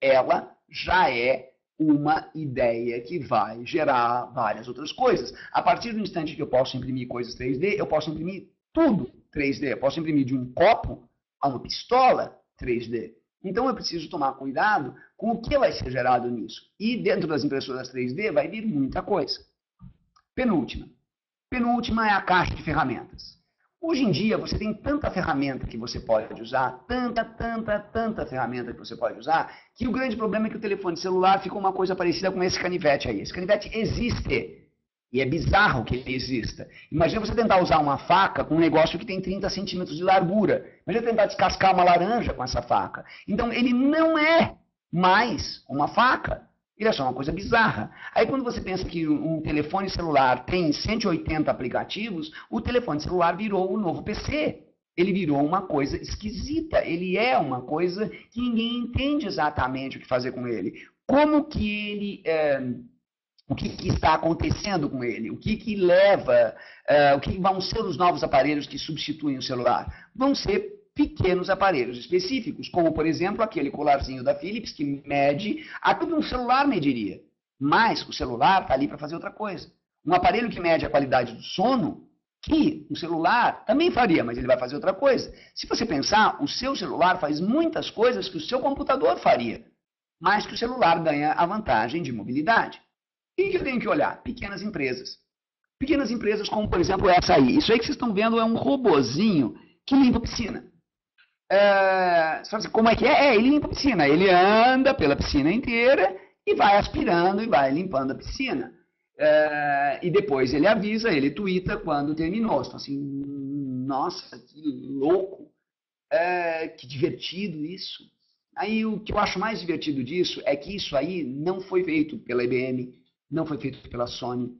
ela já é uma ideia que vai gerar várias outras coisas. A partir do instante que eu posso imprimir coisas 3D, eu posso imprimir tudo 3D. Eu posso imprimir de um copo a uma pistola 3D. Então eu preciso tomar cuidado com o que vai ser gerado nisso. E dentro das impressoras 3D vai vir muita coisa. Penúltima é a caixa de ferramentas. Hoje em dia, você tem tanta ferramenta que você pode usar, tanta ferramenta que você pode usar, que o grande problema é que o telefone celular ficou uma coisa parecida com esse canivete aí. Esse canivete existe. E é bizarro que ele exista. Imagina você tentar usar uma faca com um negócio que tem 30 centímetros de largura. Imagina tentar descascar uma laranja com essa faca. Então, ele não é mais uma faca. Ele é só uma coisa bizarra. Aí quando você pensa que um telefone celular tem 180 aplicativos, o telefone celular virou o novo PC. Ele virou uma coisa esquisita. Ele é uma coisa que ninguém entende exatamente o que fazer com ele. Como que ele... o que está acontecendo com ele? O que leva... o que vão ser os novos aparelhos que substituem o celular? Vão ser pequenos aparelhos específicos, como, por exemplo, aquele colarzinho da Philips que mede aquilo que um celular mediria. Mas o celular está ali para fazer outra coisa. Um aparelho que mede a qualidade do sono, que um celular também faria, mas ele vai fazer outra coisa. Se você pensar, o seu celular faz muitas coisas que o seu computador faria, mas que o celular ganha a vantagem de mobilidade. E que eu tenho que olhar? Pequenas empresas. Pequenas empresas como, por exemplo, essa aí. Isso aí que vocês estão vendo é um robozinho que limpa a piscina. Como é que é? Ele limpa a piscina. Ele anda pela piscina inteira e vai aspirando e vai limpando a piscina. E depois ele avisa, ele tuita quando terminou. Então, assim, nossa, que louco, que divertido isso. Aí o que eu acho mais divertido disso é que isso aí não foi feito pela IBM, não foi feito pela Sony,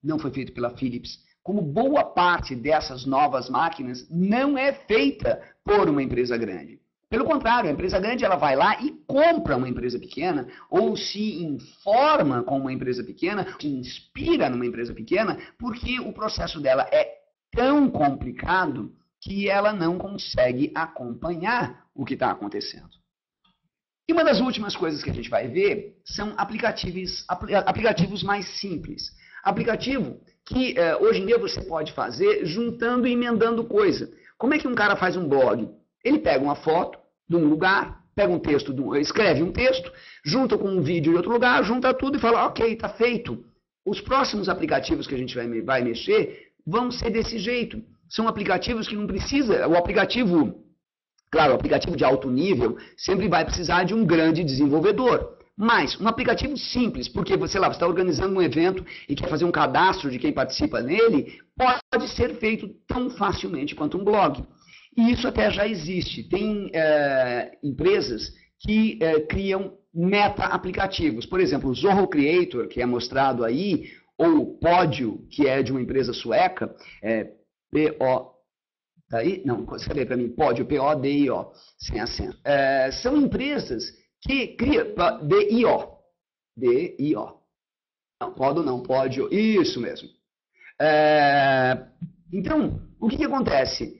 não foi feito pela Philips. Como boa parte dessas novas máquinas não é feita por uma empresa grande. Pelo contrário, a empresa grande ela vai lá e compra uma empresa pequena, ou se informa com uma empresa pequena, se inspira numa empresa pequena, porque o processo dela é tão complicado que ela não consegue acompanhar o que está acontecendo. E uma das últimas coisas que a gente vai ver são aplicativos mais simples. Aplicativo que hoje em dia você pode fazer juntando e emendando coisa. Como é que um cara faz um blog? Ele pega uma foto de um lugar, pega um texto, escreve um texto, junta com um vídeo de outro lugar, junta tudo e fala, ok, está feito. Os próximos aplicativos que a gente vai mexer vão ser desse jeito. São aplicativos que não precisa, claro, o aplicativo de alto nível sempre vai precisar de um grande desenvolvedor. Mas um aplicativo simples, porque você está organizando um evento e quer fazer um cadastro de quem participa nele, pode ser feito tão facilmente quanto um blog. E isso até já existe. Tem empresas que criam meta-aplicativos. Por exemplo, o Zorro Creator, que é mostrado aí, ou o Podio, que é de uma empresa sueca, P-O... Tá aí? Não, escreve para mim, Podio, P-O-D-I-O, sem acento. São empresas que criam... D-I-O. D-I-O. Não, Podio não, Podio. Isso mesmo. Então, o que acontece?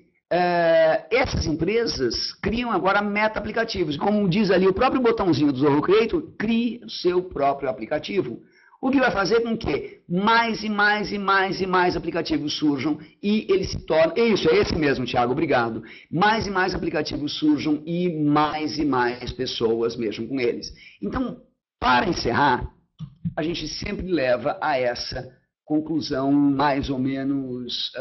Essas empresas criam agora meta-aplicativos. Como diz ali o próprio botãozinho do Zorro Creator, crie o seu próprio aplicativo. O que vai fazer com que mais e mais e mais e mais aplicativos surjam e eles se tornem... Isso, é esse mesmo, Thiago, obrigado. Mais e mais aplicativos surjam e mais pessoas mexam com eles. Então, para encerrar, a gente sempre leva a essa conclusão mais ou menos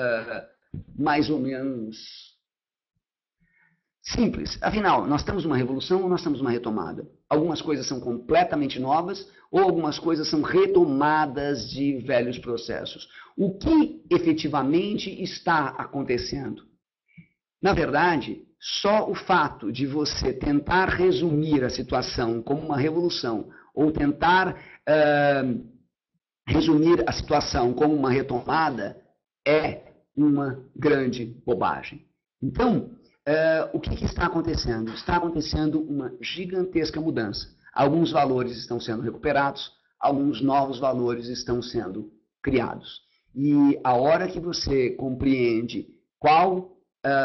simples. Afinal, nós estamos numa revolução ou nós estamos numa retomada? Algumas coisas são completamente novas ou algumas coisas são retomadas de velhos processos. O que efetivamente está acontecendo? Na verdade, só o fato de você tentar resumir a situação como uma revolução ou tentar resumir a situação como uma retomada é uma grande bobagem. Então, o que está acontecendo? Está acontecendo uma gigantesca mudança. Alguns valores estão sendo recuperados, alguns novos valores estão sendo criados. E a hora que você compreende qual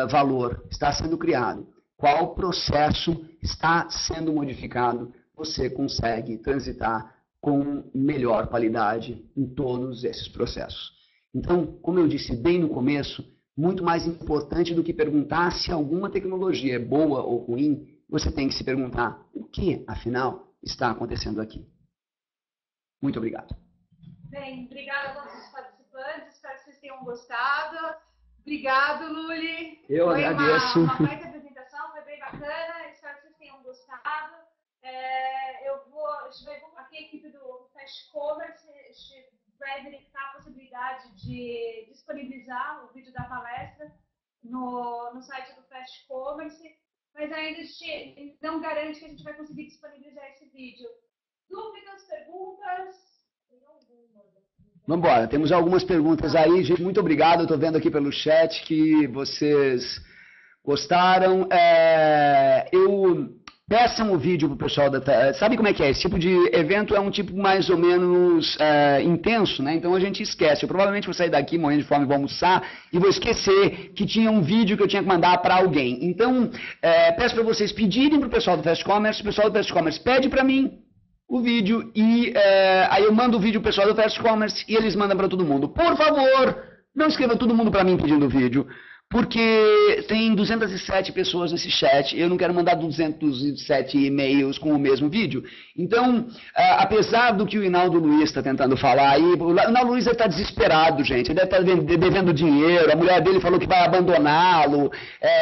valor está sendo criado, qual processo está sendo modificado, você consegue transitar com melhor qualidade em todos esses processos. Então, como eu disse bem no começo, muito mais importante do que perguntar se alguma tecnologia é boa ou ruim, você tem que se perguntar o que, afinal, está acontecendo aqui. Muito obrigado. Bem, obrigada a todos os participantes, espero que vocês tenham gostado. Obrigado, Luli. Eu agradeço. Uma baita apresentação, foi bem bacana, espero que vocês tenham gostado. Aqui a equipe do Fast Commerce vai verificar a possibilidade de disponibilizar o vídeo da palestra no site do Fast Commerce, mas ainda a gente não garante que a gente vai conseguir disponibilizar esse vídeo. Dúvidas, perguntas? Vamos embora, temos algumas perguntas aí, gente, muito obrigado, eu estou vendo aqui pelo chat que vocês gostaram. peçam o vídeo pro pessoal da... Sabe como é que é? Esse tipo de evento é um tipo mais ou menos intenso, né? Então a gente esquece. Eu provavelmente vou sair daqui morrendo de fome, vou almoçar e vou esquecer que tinha um vídeo que eu tinha que mandar para alguém. Então, peço para vocês pedirem pro pessoal do Fast Commerce, o pessoal do Fast Commerce pede para mim o vídeo e aí eu mando o vídeo pro pessoal do Fast Commerce e eles mandam para todo mundo. Por favor, não escreva todo mundo para mim pedindo o vídeo. Porque tem 207 pessoas nesse chat, eu não quero mandar 207 e-mails com o mesmo vídeo. Então, apesar do que o Hinaldo Luiz está tentando falar aí, o Hinaldo Luiz está desesperado, gente, ele deve estar devendo dinheiro, a mulher dele falou que vai abandoná-lo,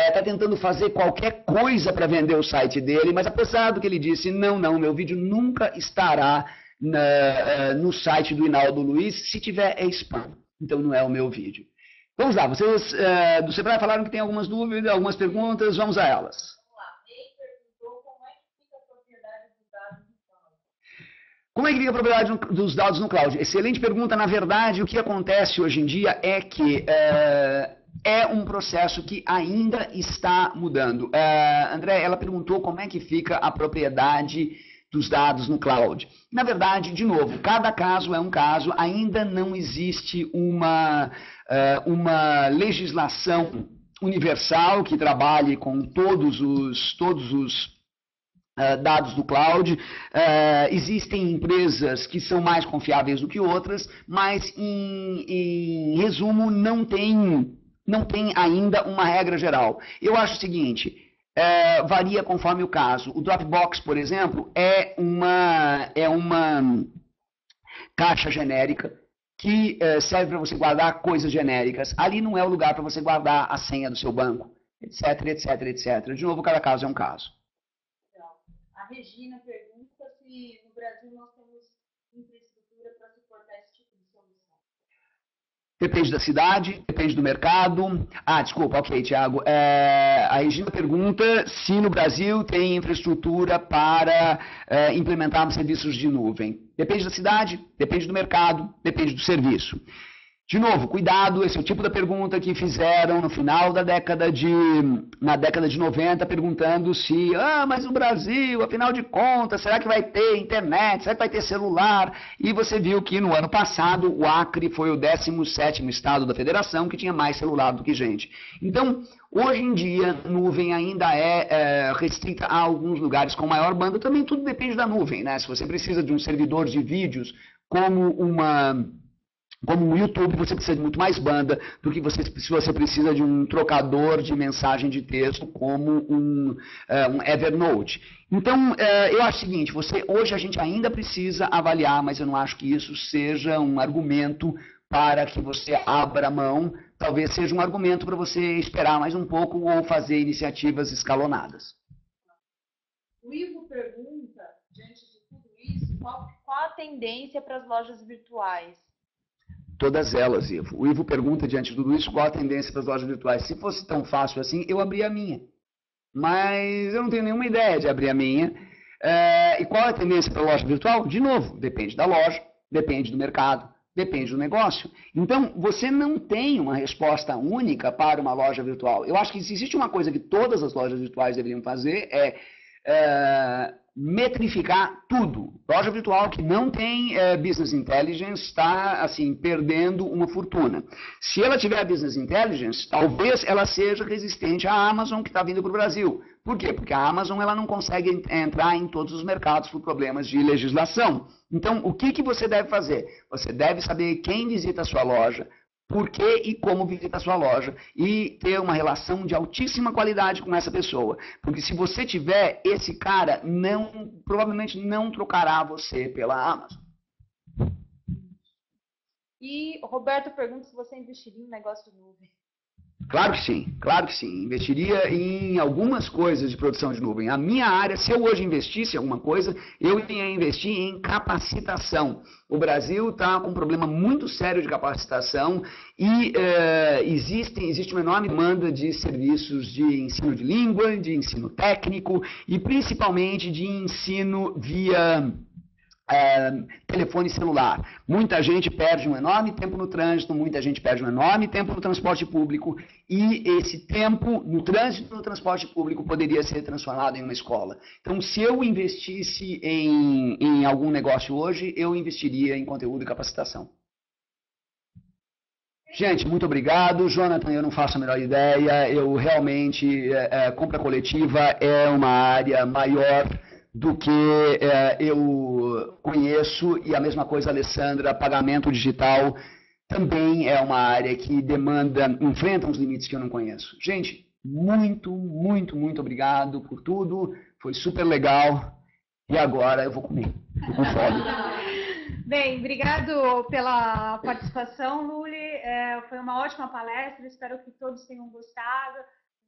está tentando fazer qualquer coisa para vender o site dele, mas apesar do que ele disse, não, meu vídeo nunca estará no site do Hinaldo Luiz, se tiver é spam, então não é o meu vídeo. Vamos lá, vocês do Sebrae falaram que tem algumas dúvidas, algumas perguntas, vamos a elas. Vamos lá, ele perguntou como é que fica a propriedade dos dados no cloud. Como é que fica a propriedade dos dados no cloud? Excelente pergunta, na verdade o que acontece hoje em dia é que é um processo que ainda está mudando. André, ela perguntou como é que fica a propriedade dos dados no cloud. Na verdade, de novo, cada caso é um caso, ainda não existe uma legislação universal que trabalhe com todos os dados do cloud. Existem empresas que são mais confiáveis do que outras, mas em resumo não tem ainda uma regra geral. Eu acho o seguinte, varia conforme o caso. O Dropbox, por exemplo, é uma caixa genérica que serve para você guardar coisas genéricas. Ali não é o lugar para você guardar a senha do seu banco, etc, etc, etc. De novo, cada caso é um caso. A Regina pergunta se no Brasil nós temos infraestrutura para suportar esse tipo de solução. Depende da cidade, depende do mercado. Desculpa, ok, Thiago. A Regina pergunta se no Brasil tem infraestrutura para implementar serviços de nuvem. Depende da cidade, depende do mercado, depende do serviço. De novo, cuidado, esse é o tipo da pergunta que fizeram no final na década de 90, perguntando se, mas o Brasil, afinal de contas, será que vai ter internet, será que vai ter celular? E você viu que no ano passado o Acre foi o 17º estado da federação que tinha mais celular do que gente. Então, hoje em dia, nuvem ainda é restrita a alguns lugares com maior banda, também tudo depende da nuvem, né? Se você precisa de um servidor de vídeos como o YouTube, você precisa de muito mais banda do que se você precisa de um trocador de mensagem de texto como um Evernote. Então, eu acho o seguinte, hoje a gente ainda precisa avaliar, mas eu não acho que isso seja um argumento para que você abra mão, talvez seja um argumento para você esperar mais um pouco ou fazer iniciativas escalonadas. O Ivo pergunta, diante de tudo isso, qual a tendência para as lojas virtuais? Todas elas, Ivo. O Ivo pergunta, diante de tudo isso, qual a tendência para as lojas virtuais. Se fosse tão fácil assim, eu abria a minha. Mas eu não tenho nenhuma ideia de abrir a minha. E qual é a tendência para a loja virtual? De novo, depende da loja, depende do mercado, depende do negócio. Então, você não tem uma resposta única para uma loja virtual. Eu acho que se existe uma coisa que todas as lojas virtuais deveriam fazer metrificar tudo. Loja virtual que não tem Business Intelligence está, assim, perdendo uma fortuna. Se ela tiver Business Intelligence, talvez ela seja resistente à Amazon que está vindo para o Brasil. Por quê? Porque a Amazon ela não consegue entrar em todos os mercados por problemas de legislação. Então, o que você deve fazer? Você deve saber quem visita a sua loja, por que e como visita a sua loja e ter uma relação de altíssima qualidade com essa pessoa. Porque se você tiver, esse cara provavelmente não trocará você pela Amazon. E o Roberto pergunta se você investiria em negócio de nuvem. Claro que sim, claro que sim. Investiria em algumas coisas de produção de nuvem. A minha área, se eu hoje investisse em alguma coisa, eu ia investir em capacitação. O Brasil está com um problema muito sério de capacitação e existe uma enorme demanda de serviços de ensino de língua, de ensino técnico e principalmente de ensino via telefone celular. Muita gente perde um enorme tempo no trânsito, muita gente perde um enorme tempo no transporte público, e esse tempo no trânsito, no transporte público, poderia ser transformado em uma escola. Então, se eu investisse em algum negócio hoje, eu investiria em conteúdo e capacitação. Gente, muito obrigado. Jonathan, eu não faço a menor ideia. Eu realmente, compra coletiva é uma área maior do que eu conheço, e a mesma coisa, Alessandra, pagamento digital também é uma área que enfrenta uns limites que eu não conheço. Gente, muito, muito, muito obrigado por tudo, foi super legal, e agora eu vou comer, tô com fome. Bem, obrigado pela participação, Luli, foi uma ótima palestra, espero que todos tenham gostado.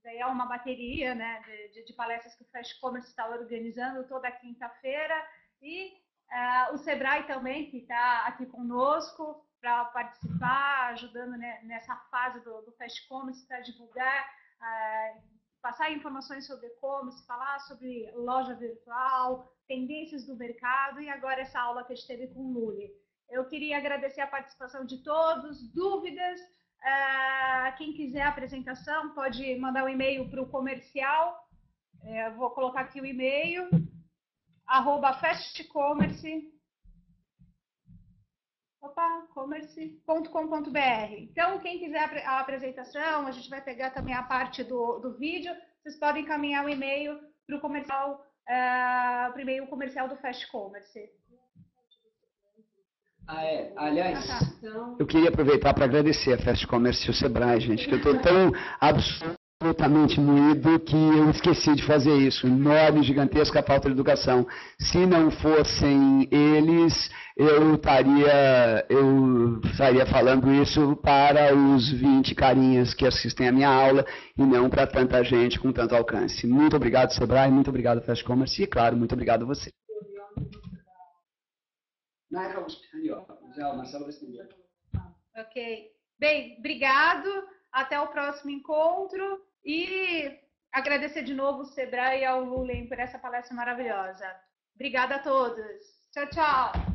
É uma bateria, né, de palestras que o Fast Commerce está organizando toda quinta-feira, e o Sebrae também, que está aqui conosco para participar, ajudando, né, nessa fase do Fast Commerce, para divulgar, passar informações sobre e-commerce, falar sobre loja virtual, tendências do mercado, e agora essa aula que a gente teve com o Luli. Eu queria agradecer a participação de todos, dúvidas. Quem quiser a apresentação pode mandar um e-mail para o comercial, vou colocar aqui o e-mail, @fastcommerce.com.br. Então, quem quiser a apresentação, a gente vai pegar também a parte do vídeo, vocês podem encaminhar o e-mail para o comercial, para o e-mail comercial do Fast Commerce. Aliás, eu queria aproveitar para agradecer a Fast Commerce e o Sebrae, gente, que eu estou tão absolutamente moído que eu esqueci de fazer isso. Enorme, gigantesca falta de educação. Se não fossem eles, eu estaria falando isso para os 20 carinhas que assistem a minha aula e não para tanta gente com tanto alcance. Muito obrigado, Sebrae, muito obrigado, Fast Commerce, e, claro, muito obrigado a você. Ok. Bem, obrigado. Até o próximo encontro. E agradecer de novo o Sebrae e ao Lulem por essa palestra maravilhosa. Obrigada a todos. Tchau, tchau.